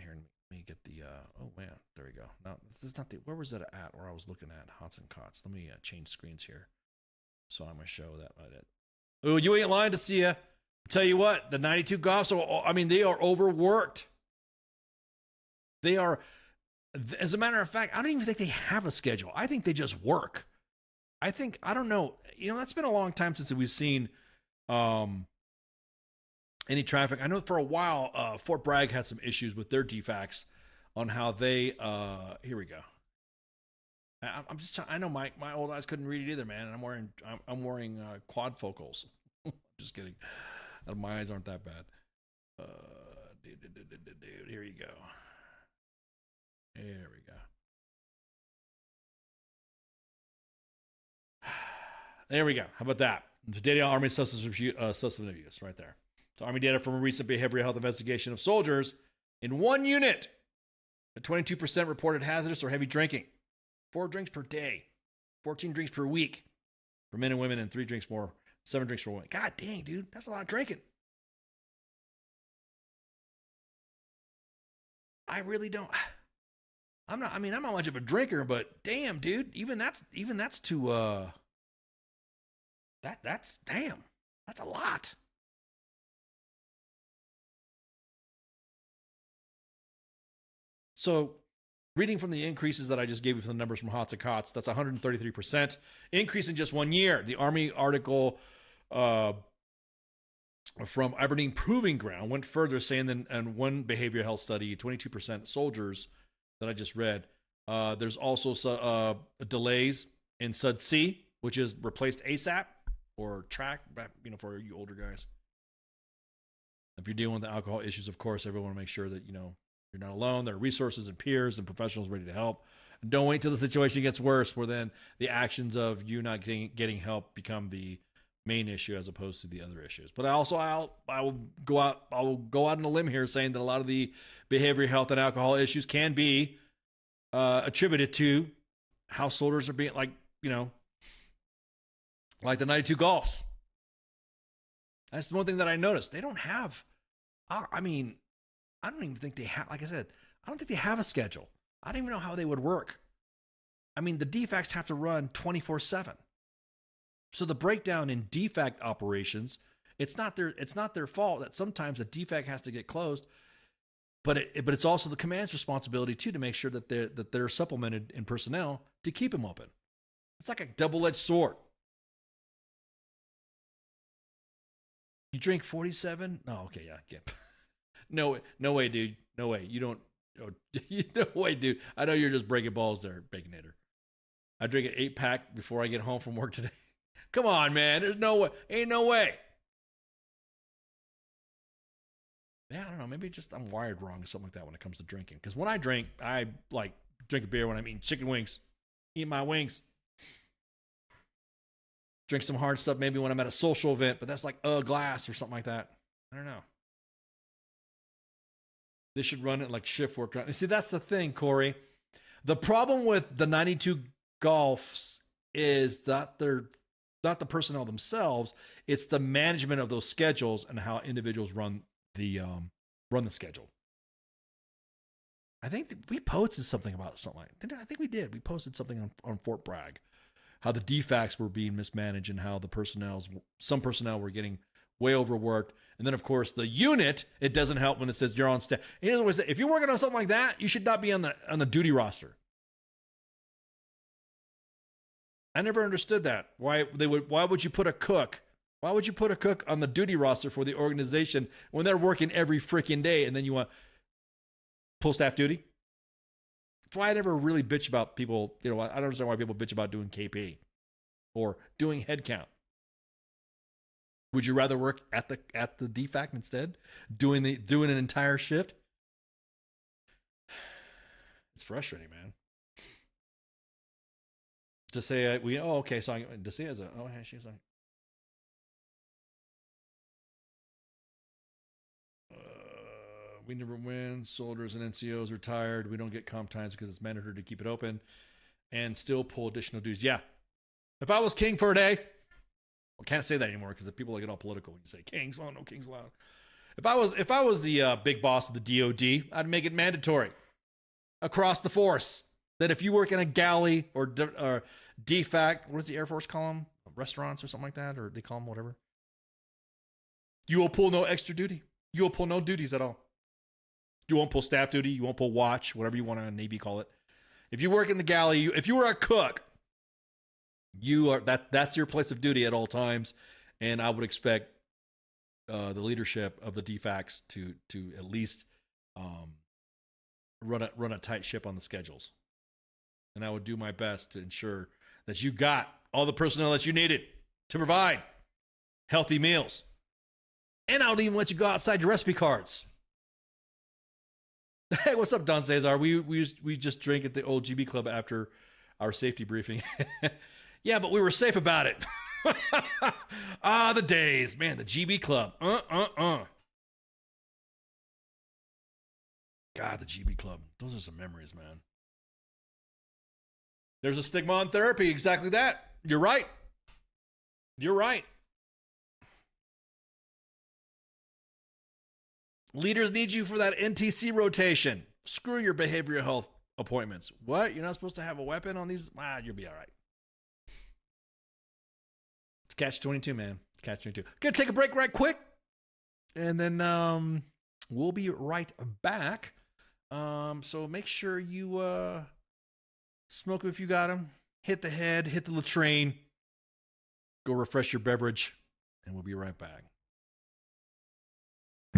Here, let me get the, oh man, there we go. Now, this is not the, where was it at where I was looking at Hots and Cots? Let me change screens here. So I'm going to show that. Oh, you ain't lying to see ya. Tell you what, the 92 Goffs they are overworked. They are, as a matter of fact, I don't even think they have a schedule. I think they just work. I don't know. That's been a long time since we've seen any traffic. I know for a while, Fort Bragg had some issues with their DFACs on how they, here we go. I know my old eyes couldn't read it either, man. And I'm wearing quad focals. Just kidding. My eyes aren't that bad. Here you go. There we go. There we go. How about that? The data on Army substance abuse right there. So Army data from a recent behavioral health investigation of soldiers in one unit. 22% reported hazardous or heavy drinking. 4 drinks per day. 14 drinks per week for men and women, and 7 drinks for women. God dang, dude. That's a lot of drinking. I really don't. I'm not much of a drinker, but damn, dude. Even that's too, that's damn. That's a lot. So, reading from the increases that I just gave you from the numbers from Hots and Cots, that's 133% increase in just 1 year. The Army article from Aberdeen Proving Ground went further, saying that in one behavioral health study, 22% soldiers that I just read, there's also delays in SUD-C, which is replaced ASAP or track, for you older guys. If you're dealing with the alcohol issues, of course, everyone want to make sure that, you're not alone. There are resources and peers and professionals ready to help. And don't wait till the situation gets worse, where then the actions of you not getting help become the main issue as opposed to the other issues. But I will go out on a limb here saying that a lot of the behavioral health and alcohol issues can be attributed to how soldiers are being like the 92 Golfs. That's the one thing that I noticed. They don't have, I don't even think they have, like I said, I don't think they have a schedule. I don't even know how they would work. The DFACs have to run 24/7. So the breakdown in DFAC operations, it's not their fault that sometimes a DFAC has to get closed, but it's also the command's responsibility too to make sure that they're supplemented in personnel to keep them open. It's like a double-edged sword. You drink 47? No, okay, yeah. No way, dude. No way. You don't. No way, dude. I know you're just breaking balls there, Baconator. I drink an 8-pack before I get home from work today. Come on, man. There's no way. Ain't no way. Yeah, I don't know. Maybe just I'm wired wrong or something like that when it comes to drinking. Because when I drink a beer when I'm eating chicken wings. Eat my wings. Drink some hard stuff maybe when I'm at a social event, but that's like a glass or something like that. I don't know. They should run it like shift work. See, that's the thing, Corey. The problem with the 92 Golfs is that they're not the personnel themselves. It's the management of those schedules and how individuals run the schedule. I think we posted something about something like that. I think we did. We posted something on Fort Bragg, how the DFACs were being mismanaged and how some personnel were getting way overworked. And then, of course, the unit, it doesn't help when it says you're on staff. If you're working on something like that, you should not be on the duty roster. I never understood that. Why would you put a cook? Why would you put a cook on the duty roster for the organization when they're working every freaking day and then you want full staff duty? That's why I never really bitch about people. I don't understand why people bitch about doing KP or doing head count. Would you rather work at the DFAC instead, doing an entire shift? It's frustrating, man. To say so to say as she's like, we never win. Soldiers and NCOs are tired. We don't get comp times because it's mandatory to keep it open, and still pull additional dues. Yeah, if I was king for a day. I can't say that anymore because the people get all political when you say kings. Well, no kings allowed. If I was the big boss of the DOD, I'd make it mandatory across the force that if you work in a galley or DFAC, what does the Air Force call them? Restaurants or something like that, or they call them whatever. You will pull no extra duty. You will pull no duties at all. You won't pull staff duty. You won't pull watch, whatever you want to Navy call it. If you work in the galley, if you were a cook, that's your place of duty at all times, and I would expect the leadership of the DFACs to at least run a tight ship on the schedules, and I would do my best to ensure that you got all the personnel that you needed to provide healthy meals, and I would even let you go outside your recipe cards. Hey, what's up, Don Cesar? We just drank at the old GB Club after our safety briefing. Yeah, but we were safe about it. The days. Man, the GB Club. God, the GB Club. Those are some memories, man. There's a stigma on therapy. Exactly that. You're right. You're right. Leaders need you for that NTC rotation. Screw your behavioral health appointments. What? You're not supposed to have a weapon on these? You'll be all right. It's catch-22, man. It's catch-22. Gonna take a break right quick, and then we'll be right back. So make sure you smoke them if you got them. Hit the head, hit the latrine. Go refresh your beverage, and we'll be right back.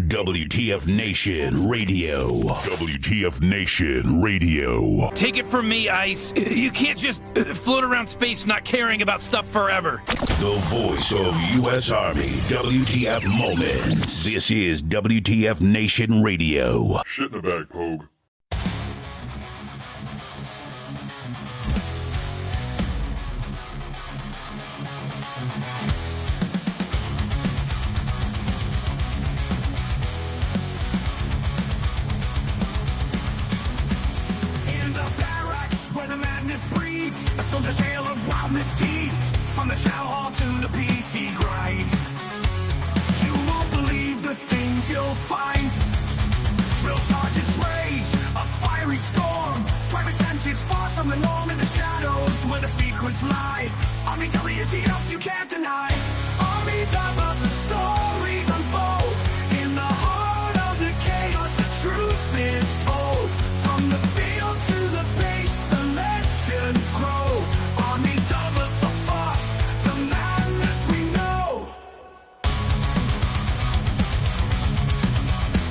WTF Nation Radio. WTF Nation Radio. Take it from me, Ice. You can't just float around space not caring about stuff forever. The voice of U.S. Army. WTF Moments. This is WTF Nation Radio. Shit in the bag, Pogue. A soldier's tale of wild misdeeds, from the chow hall to the PT grind. You won't believe the things you'll find. Drill sergeant's rage, a fiery storm. Private tensions far from the norm, in the shadows where the secrets lie. Army WTF you can't deny. Army top of the stories unfold. In the heart of the chaos the truth is told. From the field to the base the legends grow. Army double the force, the madness we know.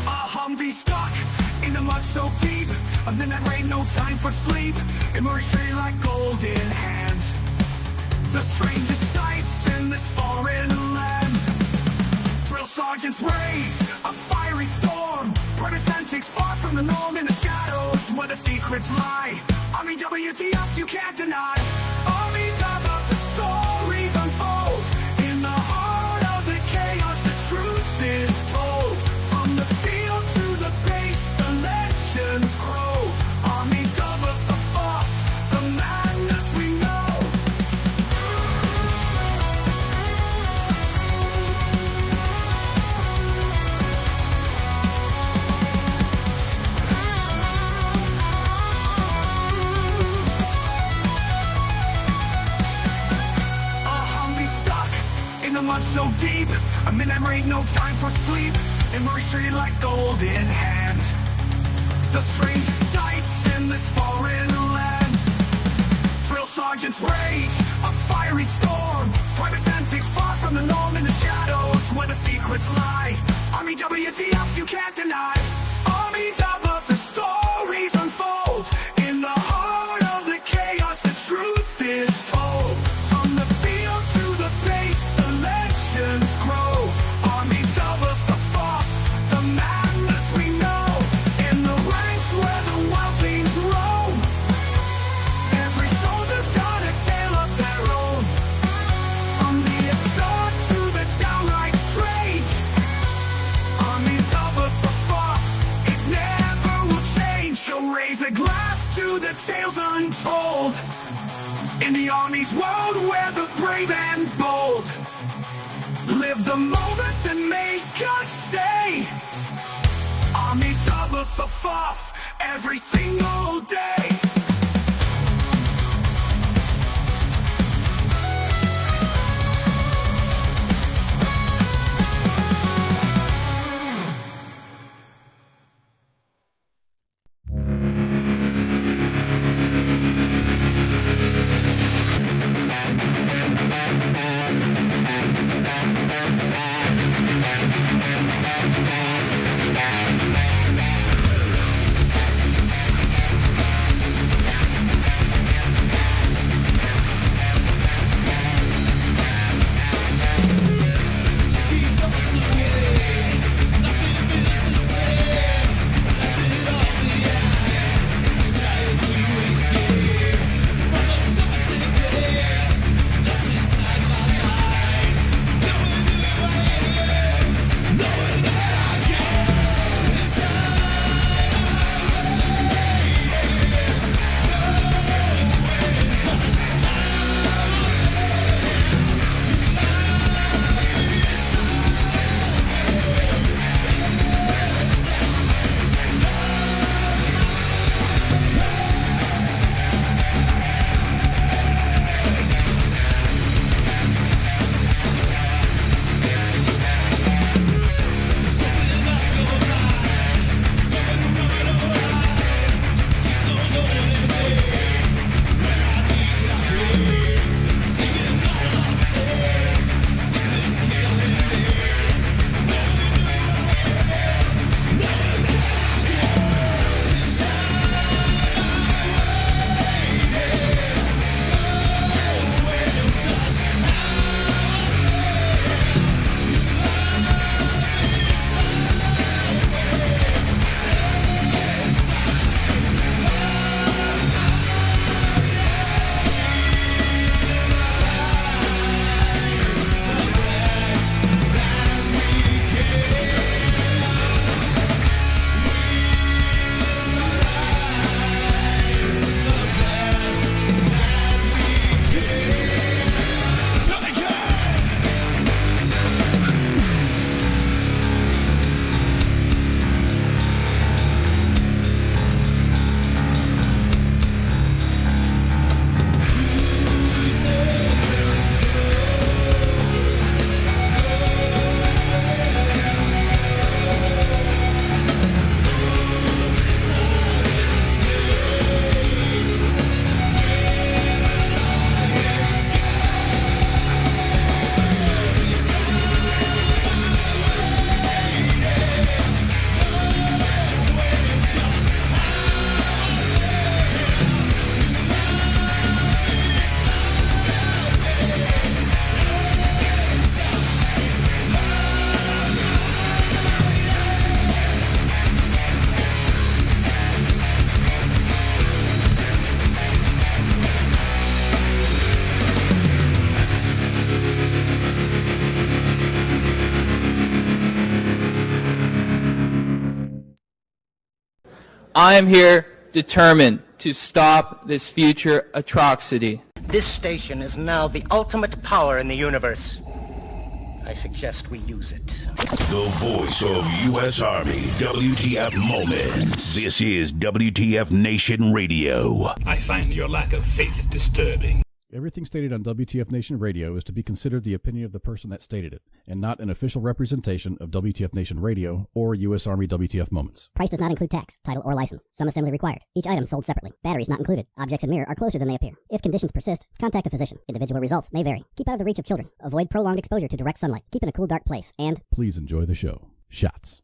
A Humvee stuck in the mud so deep. A midnight rain, no time for sleep. Emerged straight like gold in hand. The strangest sights in this foreign land. Drill sergeant's rage, a fiery storm. Private antics far from the norm, in the shadows where the secrets lie. Army WTF you can't deny. Army top of the stories unfold. In the heart of the chaos the truth is told. From the field to the base the legends grow. Army double the force, the madness we know. The mud so deep, a midnight rain, no time for sleep. Emerged straight like gold in hand. The strangest sights in this foreign land. Drill sergeant's rage, a fiery storm. Private antics far from the norm, in the shadows where the secrets lie. Army WTF you can't deny. Army top of the stories unfold. In the heart of the chaos the truth is told. From the field to the base the legends grow. Army double the force, the madness we know. In the ranks where the wild things roam. Every soldier's got a tale of their own. From the absurd to the downright strange. Army double the force, it never will change. So raise a glass to the tales untold. In the Army's world where the brave and bold live the moments that make us say Army double the force every single day. I am here determined to stop this future atrocity. This station is now the ultimate power in the universe. I suggest we use it. The voice of U.S. Army WTF Moments. This is WTF Nation Radio. I find your lack of faith disturbing. Everything stated on WTF Nation Radio is to be considered the opinion of the person that stated it, and not an official representation of WTF Nation Radio or U.S. Army WTF Moments. Price does not include tax, title, or license. Some assembly required. Each item sold separately. Batteries not included. Objects in mirror are closer than they appear. If conditions persist, contact a physician. Individual results may vary. Keep out of the reach of children. Avoid prolonged exposure to direct sunlight. Keep in a cool, dark place. And please enjoy the show. Shots.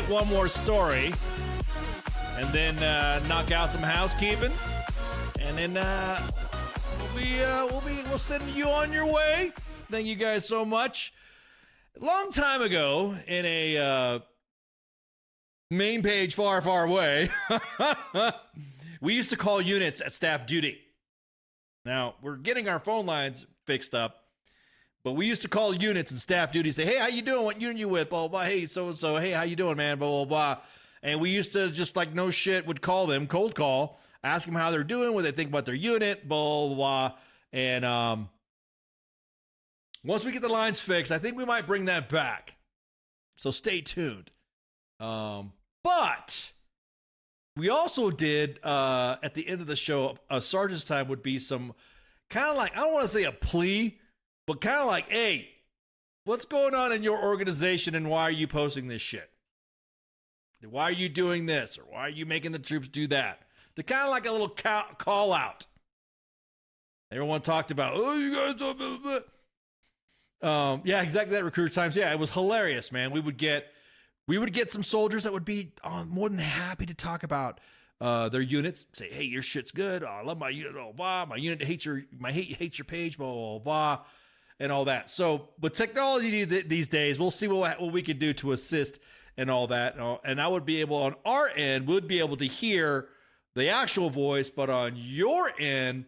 One more story, and then knock out some housekeeping, and then we'll send you on your way. Thank you guys so much. A long time ago, in a main page far, far away, we used to call units at staff duty. Now we're getting our phone lines fixed up. But we used to call units and staff duty, say, hey, how you doing? What unit you with? Blah, blah, blah. Hey, so-and-so. Hey, how you doing, man? Blah, blah, blah. And we used to just like no shit would call them, cold call, ask them how they're doing, what they think about their unit, blah, blah, blah. And once we get the lines fixed, I think we might bring that back. So stay tuned. But we also did, at the end of the show, Sergeant's Time would be some kind of like, I don't want to say a plea, but kind of like, hey, what's going on in your organization and why are you posting this shit? Why are you doing this? Or why are you making the troops do that? To kind of like a little call out. Everyone talked about, oh, you guys, blah, blah. Yeah, exactly that, Recruiter Times. Yeah, it was hilarious, man. We would get some soldiers that would be more than happy to talk about their units. Say, hey, your shit's good. Oh, I love my unit. Blah, blah. My unit hates your page. Blah, blah, blah. And all that. So, with technology these days, we'll see what we can do to assist and all that. And I would be able, on our end, would be able to hear the actual voice, but on your end,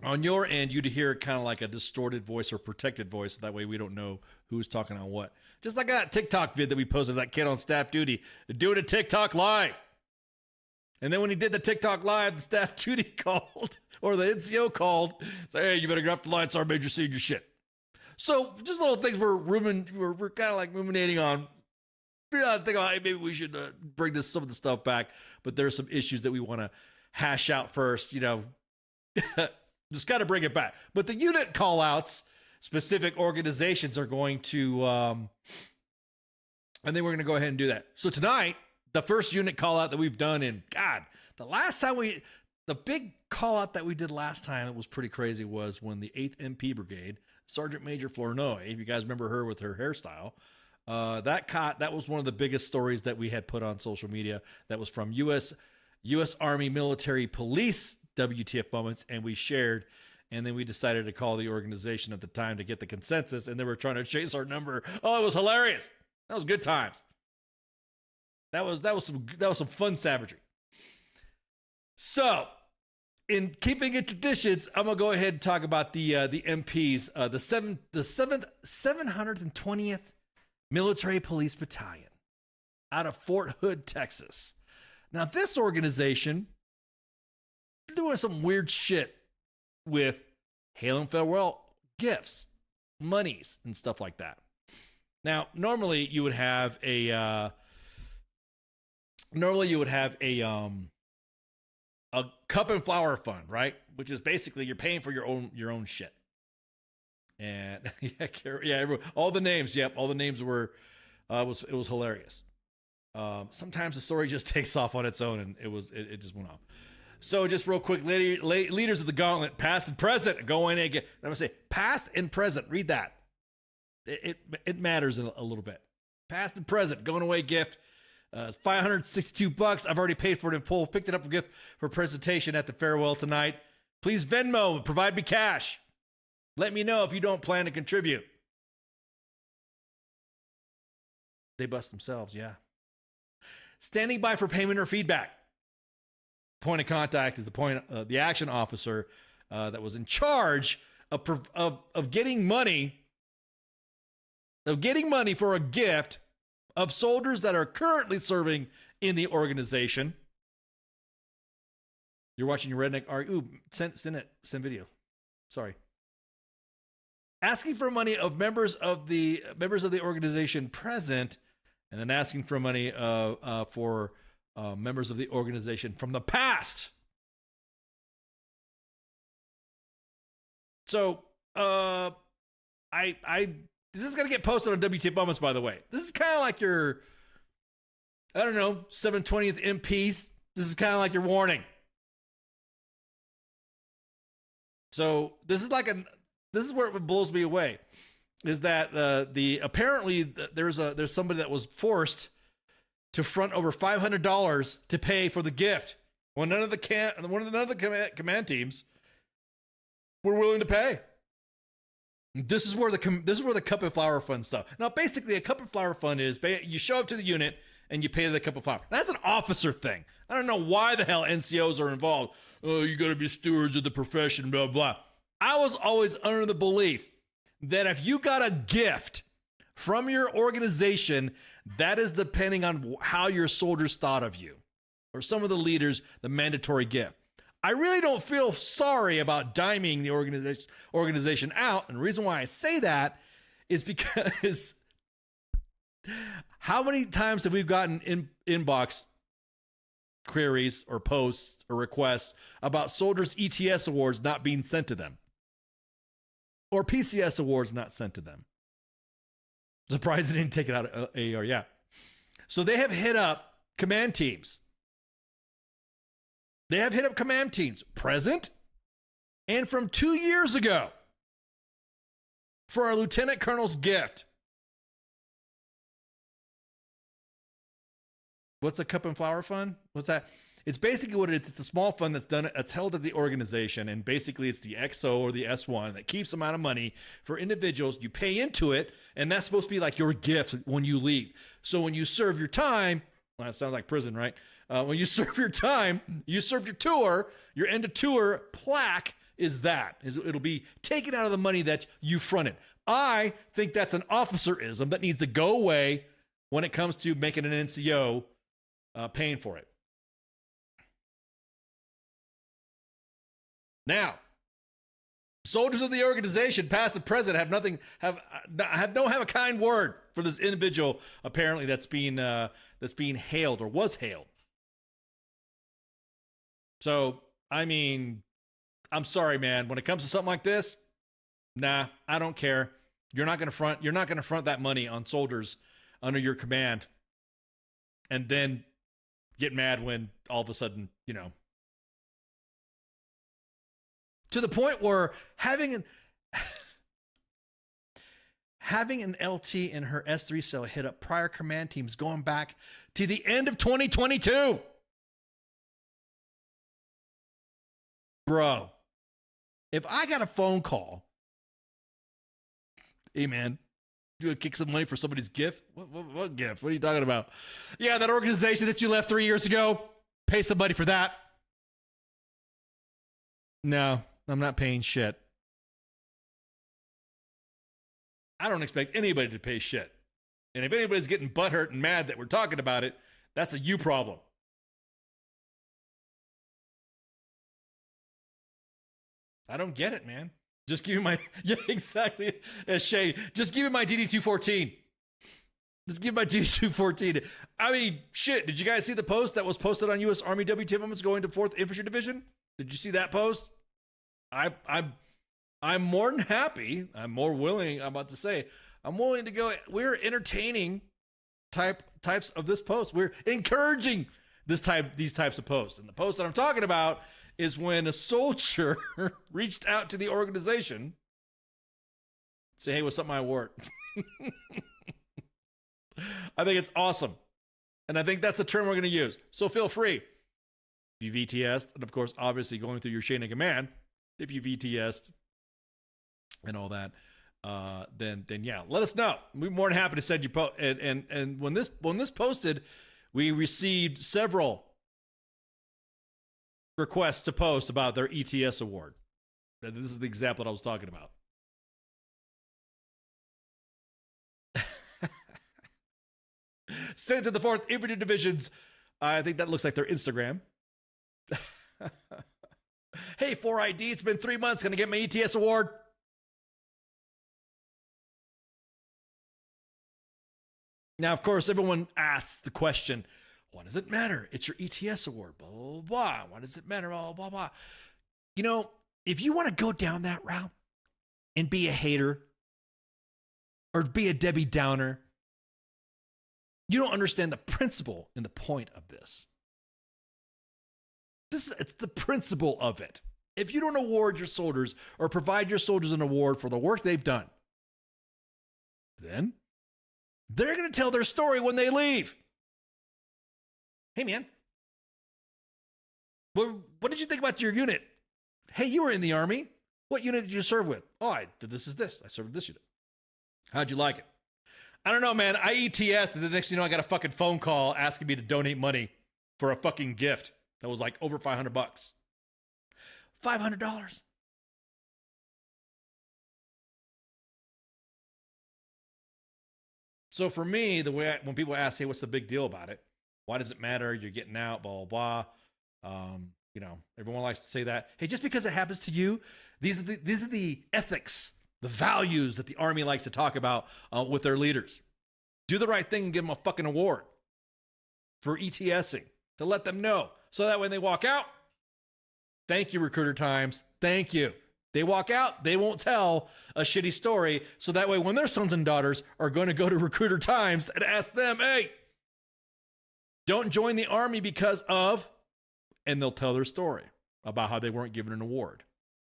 you'd hear kind of like a distorted voice or protected voice. That way we don't know who's talking on what. Just like that TikTok vid that we posted, that kid on staff duty doing a TikTok live. And then when he did the TikTok live, the staff duty called, or the NCO called, say, hey, you better get off the line, Sergeant Major, see your shit. So just little things we're kind of like ruminating on. I think, hey, maybe we should bring some of the stuff back. But there's some issues that we want to hash out first, just got to bring it back. But the unit call-outs, specific organizations are going to, and then we're going to go ahead and do that. So tonight, the first unit call out that we've done in, God, the big call out that we did last time, it was pretty crazy, was when the 8th MP Brigade, Sergeant Major Flournoy, if you guys remember her with her hairstyle, that was one of the biggest stories that we had put on social media. That was from U.S. Army Military Police WTF Moments, and we shared, and then we decided to call the organization at the time to get the consensus, and they were trying to chase our number. Oh, it was hilarious. That was good times. That was some fun savagery. So, in keeping it traditions, I'm gonna go ahead and talk about the MPs, the 720th Military Police Battalion out of Fort Hood, Texas. Now, this organization doing some weird shit with hail and farewell gifts, monies, and stuff like that. Now, normally you would have a cup and flower fund, right? Which is basically you're paying for your own shit. And all the names, all the names were it was hilarious. Sometimes the story just takes off on its own, and it just went off. So just real quick, leaders of the gauntlet, past and present, go in and get. I'm gonna say past and present. Read that. It matters a little bit. Past and present, going away gift. It's $562. I've already paid for it in full. Picked it up for gift for presentation at the farewell tonight. Please Venmo, provide me cash. Let me know if you don't plan to contribute. They bust themselves, yeah. Standing by for payment or feedback. Point of contact is the action officer that was in charge of getting money for a gift of soldiers that are currently serving in the organization. You're watching your redneck. Send video. Sorry. Asking for money of members of the organization present, and then asking for money for members of the organization from the past. So, this is going to get posted on WTF Moments, by the way. This is kind of like your, 720th MPs. This is kind of like your warning. So this is where it blows me away, is that apparently there's somebody that was forced to front over $500 to pay for the gift when none of the command teams were willing to pay. This is where the cup and flower fund stuff. Now, basically, a cup and flower fund is you show up to the unit and you pay the cup of flower. That's an officer thing. I don't know why the hell NCOs are involved. Oh, you got to be stewards of the profession, blah, blah. I was always under the belief that if you got a gift from your organization, that is depending on how your soldiers thought of you, or some of the leaders, the mandatory gift. I really don't feel sorry about diming the organization out. And the reason why I say that is because how many times have we gotten inbox queries or posts or requests about soldiers' ETS awards not being sent to them, or PCS awards not sent to them? Surprised they didn't take it out of AR. Yeah. So they have hit up command teams. They have hit up command teams present and from 2 years ago for our lieutenant colonel's gift. What's a cup and flower fund? What's that? It's basically what it is. It's a small fund that's held at the organization, and basically it's the XO or the S1 that keeps amount of money for individuals. You pay into it, and that's supposed to be like your gift when you leave. So when you serve your time, well, that sounds like prison, right? When you serve your time, you serve your tour, your end of tour plaque it'll be taken out of the money that you fronted. I think that's an officerism that needs to go away when it comes to making an NCO paying for it. Now, soldiers of the organization, past and present, don't have a kind word for this individual apparently that's being hailed or was hailed. So, I mean, I'm sorry, man. When it comes to something like this, nah, I don't care. You're not gonna front that money on soldiers under your command, and then get mad when all of a sudden, to the point where having an LT in her S3 cell hit up prior command teams going back to the end of 2022. Bro, if I got a phone call, hey man, you gonna kick some money for somebody's gift? What gift? What are you talking about? Yeah, that organization that you left 3 years ago, pay somebody for that. No, I'm not paying shit. I don't expect anybody to pay shit. And if anybody's getting butthurt and mad that we're talking about it, that's a you problem. I don't get it, man. Just give me my, yeah, exactly. As Shane, just give me my DD-214. Just give me my DD-214. I mean, shit, did you guys see the post that was posted on U.S. Army WTF moments going to 4th Infantry Division? Did you see that post? I'm more than happy. I'm more willing, I'm about to say, I'm willing to go. We're entertaining types of this post. We're encouraging these types of posts. And the post that I'm talking about is when a soldier reached out to the organization, say, hey, what's up my award? I think it's awesome. And I think that's the term we're going to use. So feel free. If you VTS'd, and of course, obviously going through your chain of command, if you VTS'd and all that, then yeah, let us know. We're more than happy to send you post. And when this posted, we received several requests to post about their ETS award. This is the example that I was talking about. Sent to the 4th Infantry Divisions. I think that looks like their Instagram. Hey, 4ID, it's been 3 months. Gonna get my ETS award. Now, of course, everyone asks the question, what does it matter? It's your ETS award, blah, blah, blah. Why does it matter? Blah, blah, blah. You know, if you want to go down that route and be a hater or be a Debbie Downer, you don't understand the principle and the point of this. It's the principle of it. If you don't award your soldiers or provide your soldiers an award for the work they've done, then they're going to tell their story when they leave. Hey, man, what did you think about your unit? Hey, you were in the Army. What unit did you serve with? Oh, I did this. I served with this unit. How'd you like it? I don't know, man. I ETS, and the next thing you know, I got a fucking phone call asking me to donate money for a fucking gift that was like over $500. $500. So for me, when people ask, hey, what's the big deal about it? Why does it matter? You're getting out, blah, blah, blah. You know, everyone likes to say that. Hey, just because it happens to you, these are the ethics, the values that the Army likes to talk about with their leaders. Do the right thing and give them a fucking award for ETSing to let them know. So that when they walk out, thank you, Recruiter Times. Thank you. They walk out, they won't tell a shitty story. So that way, when their sons and daughters are going to go to Recruiter Times and ask them, hey, don't join the Army because of, and they'll tell their story about how they weren't given an award.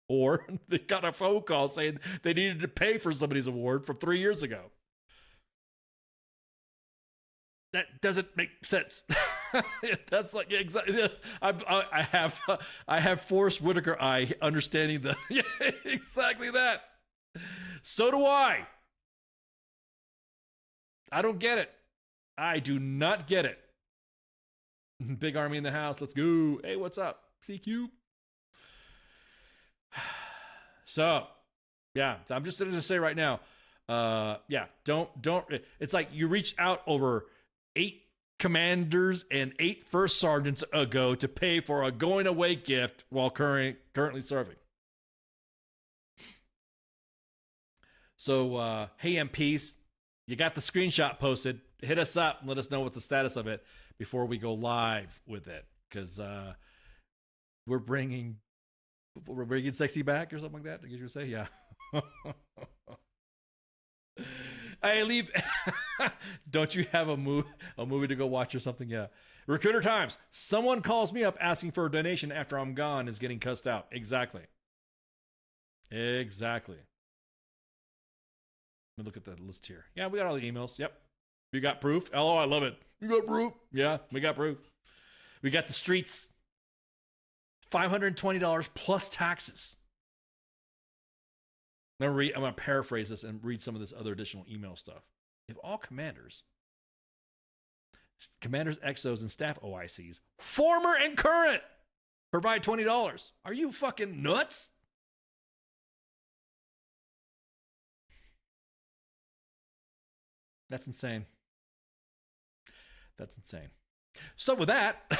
Or they got a phone call saying they needed to pay for somebody's award from 3 years ago. That doesn't make sense. That's like exactly. Yes, I have Forrest Whitaker eye understanding the yeah, exactly that. So do I. I don't get it. I do not get it. Big Army in the house. Let's go. Hey, what's up? CQ. So, yeah, I'm just going to say right now, yeah, don't. It's like you reached out over 8 commanders and 8 first sergeants ago to pay for a going away gift while currently serving. So, hey, MPs, you got the screenshot posted. Hit us up and let us know what the status of it before we go live with it, because we're bringing sexy back or something like that. I guess you would say, yeah. I leave. Don't you have a movie to go watch or something? Yeah. Recruiter Times. Someone calls me up asking for a donation after I'm gone is getting cussed out. Exactly. Exactly. Let me look at the list here. Yeah, we got all the emails. Yep. You got proof? Oh, I love it. You got proof? Yeah, we got proof. We got the streets. $520 plus taxes. I'm going to paraphrase this and read some of this other additional email stuff. If all commanders, XOs, and staff OICs, former and current, provide $20, are you fucking nuts? That's insane. That's insane. So with that,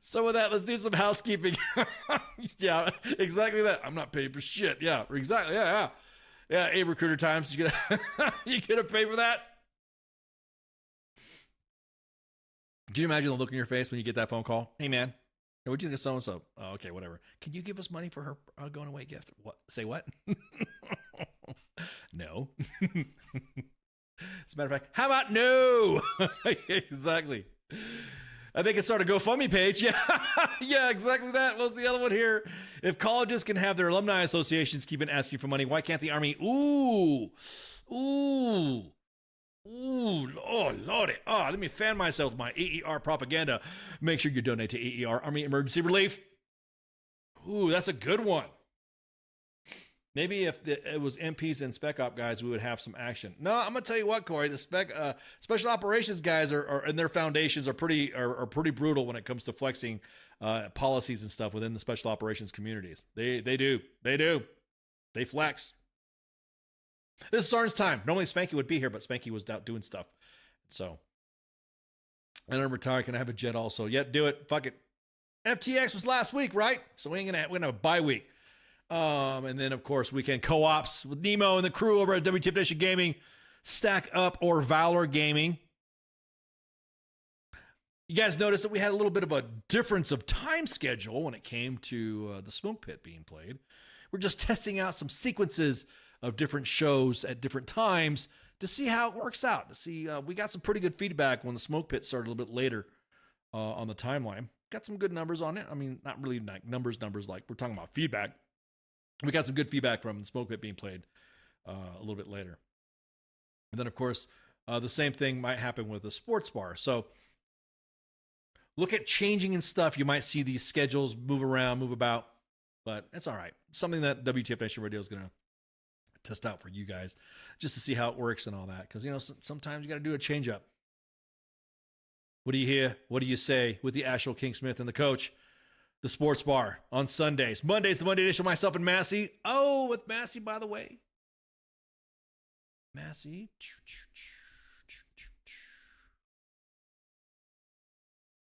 So with that, let's do some housekeeping. Yeah, exactly that. I'm not paying for shit. Yeah, exactly. Yeah. Hey, Recruiter Times, you gonna pay for that? Can you imagine the look in your face when you get that phone call? Hey, man, what'd you think of so-and-so? Oh, okay, whatever. Can you give us money for her going away gift? What? Say what? No. As a matter of fact, how about no? Exactly. I think it's started a GoFundMe page. Yeah, yeah, exactly that. What's the other one here? If colleges can have their alumni associations keep on asking for money, why can't the Army? Ooh, oh, Lordy. Let me fan myself with my AER propaganda. Make sure you donate to AER, Army Emergency Relief. Ooh, that's a good one. Maybe if it was MPs and Spec Op guys, we would have some action. No, I'm gonna tell you what, Corey. The special operations guys are and their foundations are pretty brutal when it comes to flexing policies and stuff within the special operations communities. They do. They flex. This is Sergeant's time. Normally Spanky would be here, but Spanky was out doing stuff. So, and I'm retired. Can I have a jet also? Yep, do it. Fuck it. FTX was last week, right? So we're gonna have a bye week. And then, of course, weekend co-ops with Nemo and the crew over at WTF Nation Gaming, Stack Up or Valor Gaming. You guys noticed that we had a little bit of a difference of time schedule when it came to the Smoke Pit being played. We're just testing out some sequences of different shows at different times to see how it works out. To see, we got some pretty good feedback when the Smoke Pit started a little bit later on the timeline. Got some good numbers on it. I mean, not really like numbers like we're talking about feedback. We got some good feedback from the Smoke Pit being played a little bit later. And then, of course, the same thing might happen with the sports bar. So look at changing and stuff. You might see these schedules move around, move about, but it's all right. Something that WTF Nation Radio is going to test out for you guys just to see how it works and all that. Because, sometimes you got to do a change up. What do you hear? What do you say with the Asheville King Smith and the coach? The sports bar on Sundays. Mondays, the Monday edition, myself and Massey. Oh, with Massey, by the way. Massey.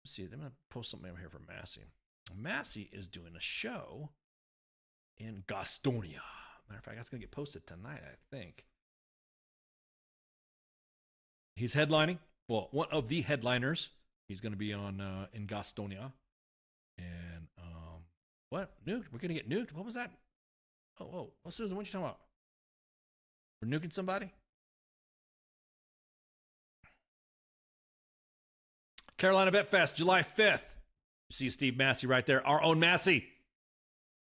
Let's see, I'm going to post something over here for Massey. Massey is doing a show in Gastonia. Matter of fact, that's going to get posted tonight, I think. He's headlining. Well, one of the headliners. He's going to be on in Gastonia. And what? Nuked? We're gonna get nuked? What was that? Oh, Susan, what you talking about? We're nuking somebody? Carolina Vet Fest, July 5th. You see Steve Massey right there. Our own Massey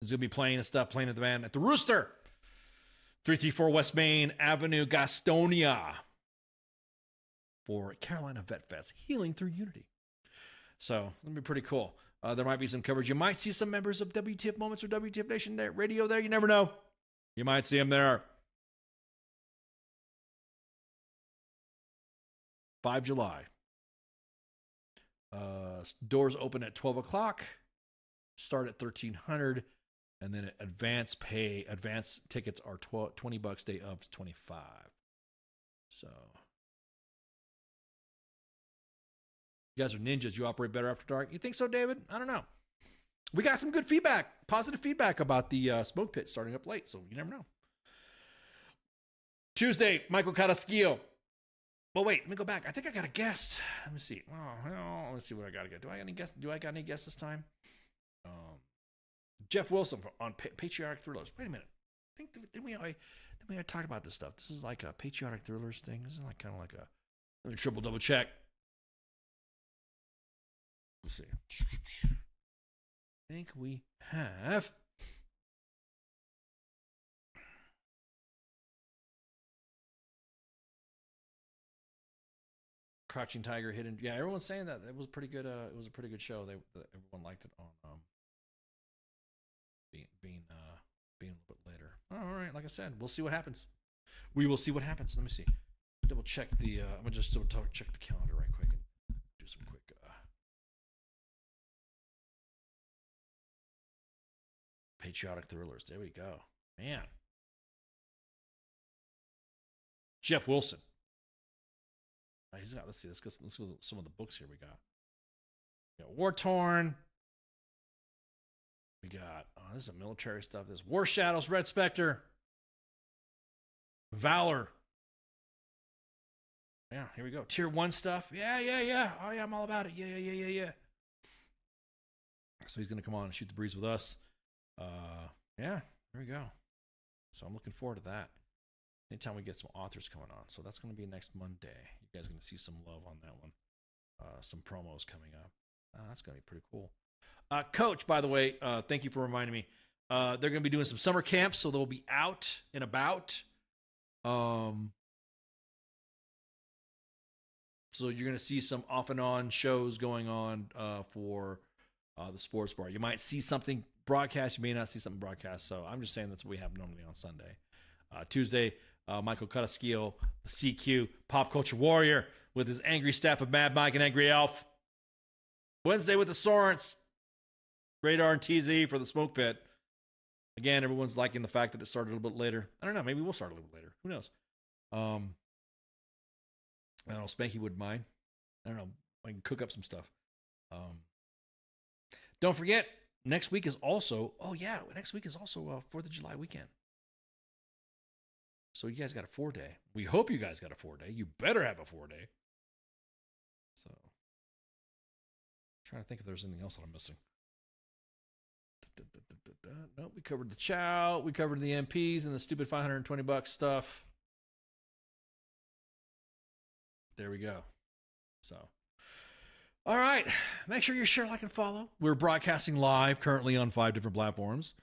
is gonna be playing and stuff, playing at the band at the Rooster. 334 West Main Avenue, Gastonia. For Carolina Vet Fest, Healing Through Unity. So, it'll be pretty cool. There might be some coverage. You might see some members of WTF Moments or WTF Nation Radio there. You never know. You might see them there. 5 July. Doors open at 12 o'clock. Start at $1,300. And then advance tickets are $20. Day of $25. So... You guys are ninjas. You operate better after dark. You think so, David? I don't know. We got some good feedback, positive feedback about the Smoke Pit starting up late, so you never know. Tuesday, Michael Carrasquillo. Well, wait, let me go back. I think I got a guest. Let me see. Let's see what I got to get. Do I got any guests this time? Jeff Wilson on Patriotic Thrillers. Wait a minute. I think didn't we talk about this stuff? This is like a Patriotic Thrillers thing. This is like kind of like a. Let me double check. Let's see. I think we have. Crouching Tiger, Hidden. Yeah, everyone's saying that it was pretty good. It was a pretty good show. Everyone liked it on being a little bit later. All right, like I said, we'll see what happens. We will see what happens. Let me see. Double check the. I'm gonna just check the calendar right quick and do some quick. Patriotic Thrillers. There we go. Man. Jeff Wilson. He's got, let's go some of the books here we got. War Torn, We got, this is some military stuff. There's War Shadows, Red Spectre, Valor. Yeah, here we go. Tier 1 stuff. Yeah. Oh, yeah, I'm all about it. Yeah. So he's going to come on and shoot the breeze with us. Yeah, there we go. So I'm looking forward to that. Anytime we get some authors coming on. So that's going to be next Monday. You guys are going to see some love on that one. Some promos coming up. That's going to be pretty cool. Coach, by the way, thank you for reminding me. They're going to be doing some summer camps, so they'll be out and about. So you're going to see some off and on shows going on for the sports bar. You might see something broadcast. You may not see something broadcast. So I'm just saying that's what we have normally on Sunday. Tuesday, Michael Cutaskio, the CQ, Pop Culture Warrior, with his angry staff of Mad Mike and Angry Elf. Wednesday with the Sorens, Radar and TZ for the Smoke Pit. Again, everyone's liking the fact that it started a little bit later. I don't know. Maybe we'll start a little bit later. Who knows? I don't know. Spanky wouldn't mind. I don't know. I can cook up some stuff. Don't forget, next week is also, 4th of July weekend. So you guys got a 4-day. We hope you guys got a 4-day. You better have a 4-day. So, trying to think if there's anything else that I'm missing. No, we covered the Chow. We covered the MPs and the stupid $520 stuff. There we go. So, all right. Make sure you share, like, and follow. We're broadcasting live currently on 5 different platforms.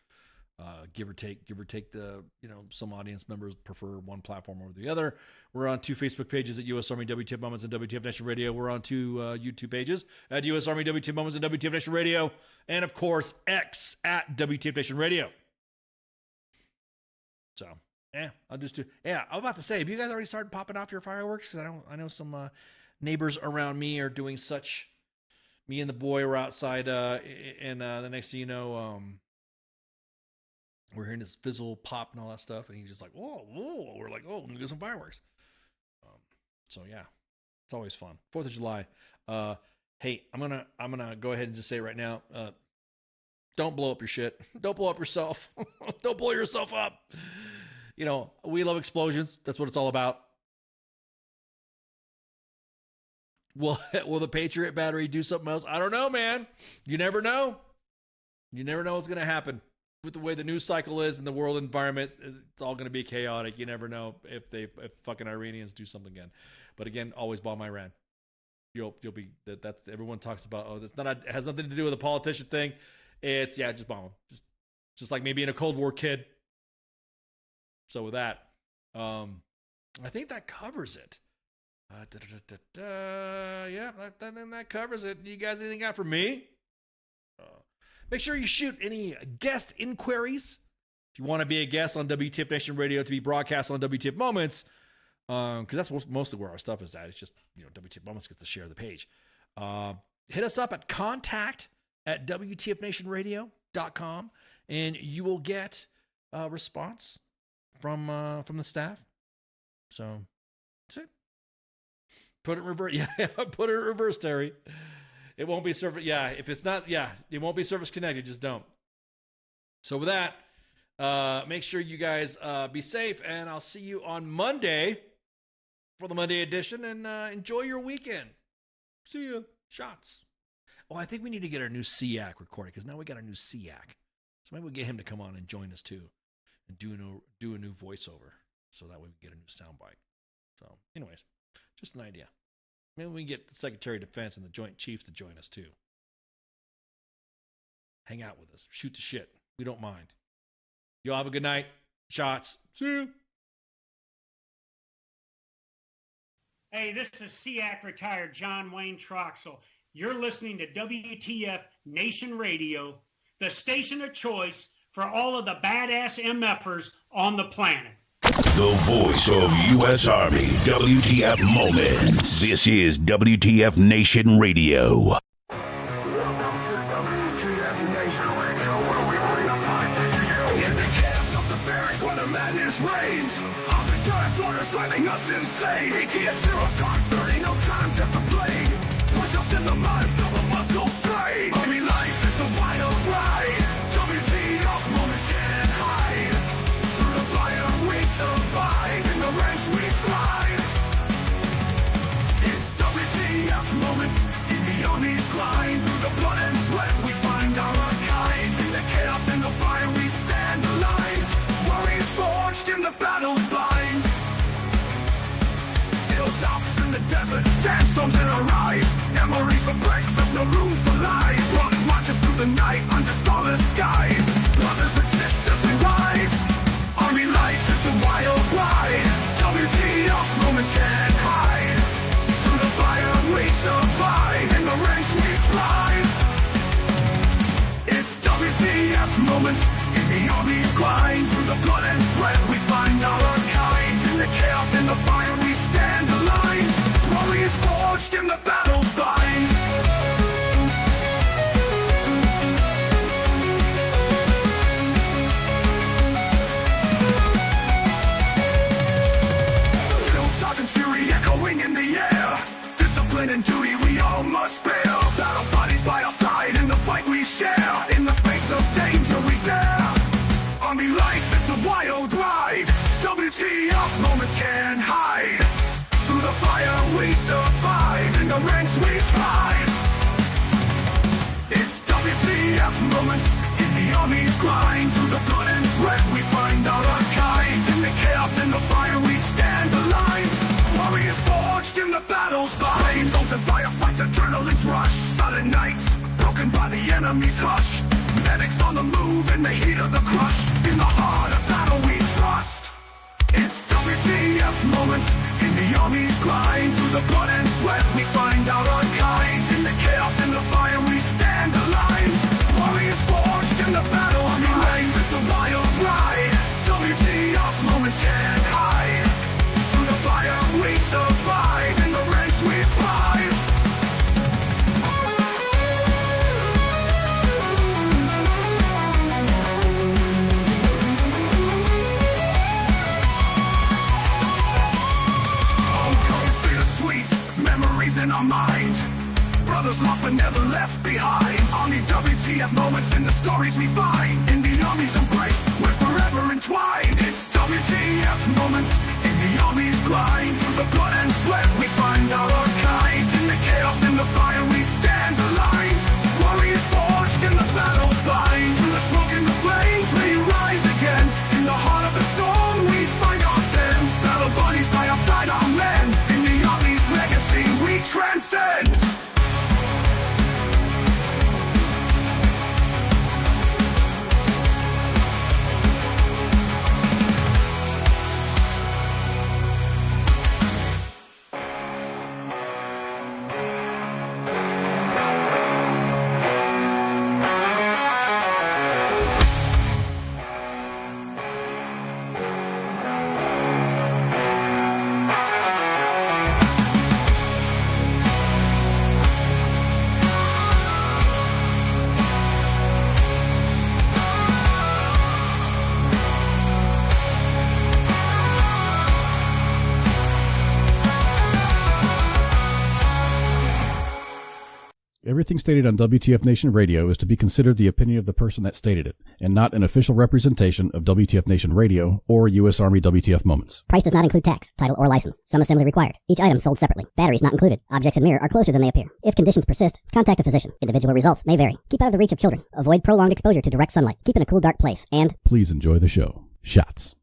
Give or take the, some audience members prefer one platform over the other. We're on 2 Facebook pages at U.S. Army WTF Moments and WTF Nation Radio. We're on 2 YouTube pages at U.S. Army WTF Moments and WTF Nation Radio. And, of course, X at WTF Nation Radio. So, I'll just do. Yeah, I'm about to say, have you guys already started popping off your fireworks? Because I know some neighbors around me are doing such. Me and the boy were outside, and the next thing you know, we're hearing this fizzle pop and all that stuff, and he's just like, whoa. We're like, oh, let me get some fireworks. So yeah, it's always fun. 4th of July. Hey, I'm gonna go ahead and just say it right now. Don't blow up your shit. Don't blow up yourself. Don't blow yourself up. We love explosions. That's what it's all about. Will the Patriot battery do something else? I don't know, man. You never know. You never know what's gonna happen. With the way the news cycle is and the world environment, it's all going to be chaotic. You never know if fucking Iranians do something again. But again, always bomb Iran. You'll be that's everyone talks about. Oh, it has nothing to do with a politician thing. It's just bomb them. Just like me being a Cold War kid. So with that, I think that covers it. That covers it. You guys anything got for me? Make sure you shoot any guest inquiries. If you want to be a guest on WTF Nation Radio to be broadcast on WTF Moments, because that's mostly where our stuff is at. It's just, WTF Moments gets to share the page. Hit us up at contact@WTFNationRadio.com, and you will get a response from the staff. So that's it. Put it in reverse. Yeah, put it in reverse, Terry. It won't be service. Yeah, if it's not, it won't be service connected. Just don't. So with that, make sure you guys be safe, and I'll see you on Monday for the Monday edition, and enjoy your weekend. See ya. Shots. Oh, I think we need to get our new SEAC recorded, because now we got our new SEAC. So maybe we'll get him to come on and join us too, and do a new voiceover, so that way we get a new soundbite. So anyways, just an idea. Maybe we can get the Secretary of Defense and the Joint Chiefs to join us too. Hang out with us. Shoot the shit. We don't mind. Y'all have a good night. Shots. See you. Hey, this is SEAC retired John Wayne Troxel. You're listening to WTF Nation Radio, the station of choice for all of the badass MFers on the planet. The voice of U.S. Army, WTF Moments. This is WTF Nation Radio. Driving us insane. ATF 0 time 30, no time to complain. Push ups in the mud, feel the muscle strain. Army life is a wild ride. armies grind through the blood and sweat. We find our kind. In the chaos and the fire we stand aligned. Warriors forged in the battle's bind. Hilltops in the desert, sandstorms in our eyes. Memories for breakfast, no room for lies. Rock marches through the night under starless skies. Brothers and sisters we rise. Army life, it's a wild ride. WTF moments can't hide. Through the fire we survive. In the ranks we thrive. It's WTF moments in the army's grind. Through the blood and sweat we find our kind. In the chaos and the fire we stand aligned. Warriors forged in the battle's bind. Drill sergeant's fury echoing in the air. Discipline and duty we all must bear. Battle bodies by our side in the fight we share. In the face of danger we dare. Army life, it's a wild ride. WTF moments can't hide. Through the fire we survive. In the ranks we thrive. It's WTF moments in the army's grind. Through the blood and sweat we find our kind. In the chaos and the fire we stand aligned. Warriors forged in the battle's bind. Zones and firefights, adrenaline's rush. Silent nights, broken by the enemy's hush. Medics on the move in the heat of the crush. In the heart of battle we trust. It's WTF moments in the army's grind. Through the blood and sweat we find our kind. In the chaos and the fire we stand aligned. Warriors forged in the battle. Army life, it's a wild ride. WTF moments can't hide. Through the fire we survive. In the ranks we thrive. Memories in our mind. Brothers lost but never left behind. Army WTF moments in the stories we find. In the army's embrace, we're forever entwined. It's WTF moments in the army's grind. Through the blood and sweat we find our kind. In the chaos and the fire we stand aligned. Warriors forged in the battle's bind. Through the smoke and the flames we rise again. In the heart of the storm we find our zen. Battle buddies by our side, our men. In the army's legacy we transcend. Everything stated on WTF Nation Radio is to be considered the opinion of the person that stated it, and not an official representation of WTF Nation Radio or U.S. Army WTF Moments. Price does not include tax, title, or license. Some assembly required. Each item sold separately. Batteries not included. Objects in mirror are closer than they appear. If conditions persist, contact a physician. Individual results may vary. Keep out of the reach of children. Avoid prolonged exposure to direct sunlight. Keep in a cool, dark place. And please enjoy the show. Shots.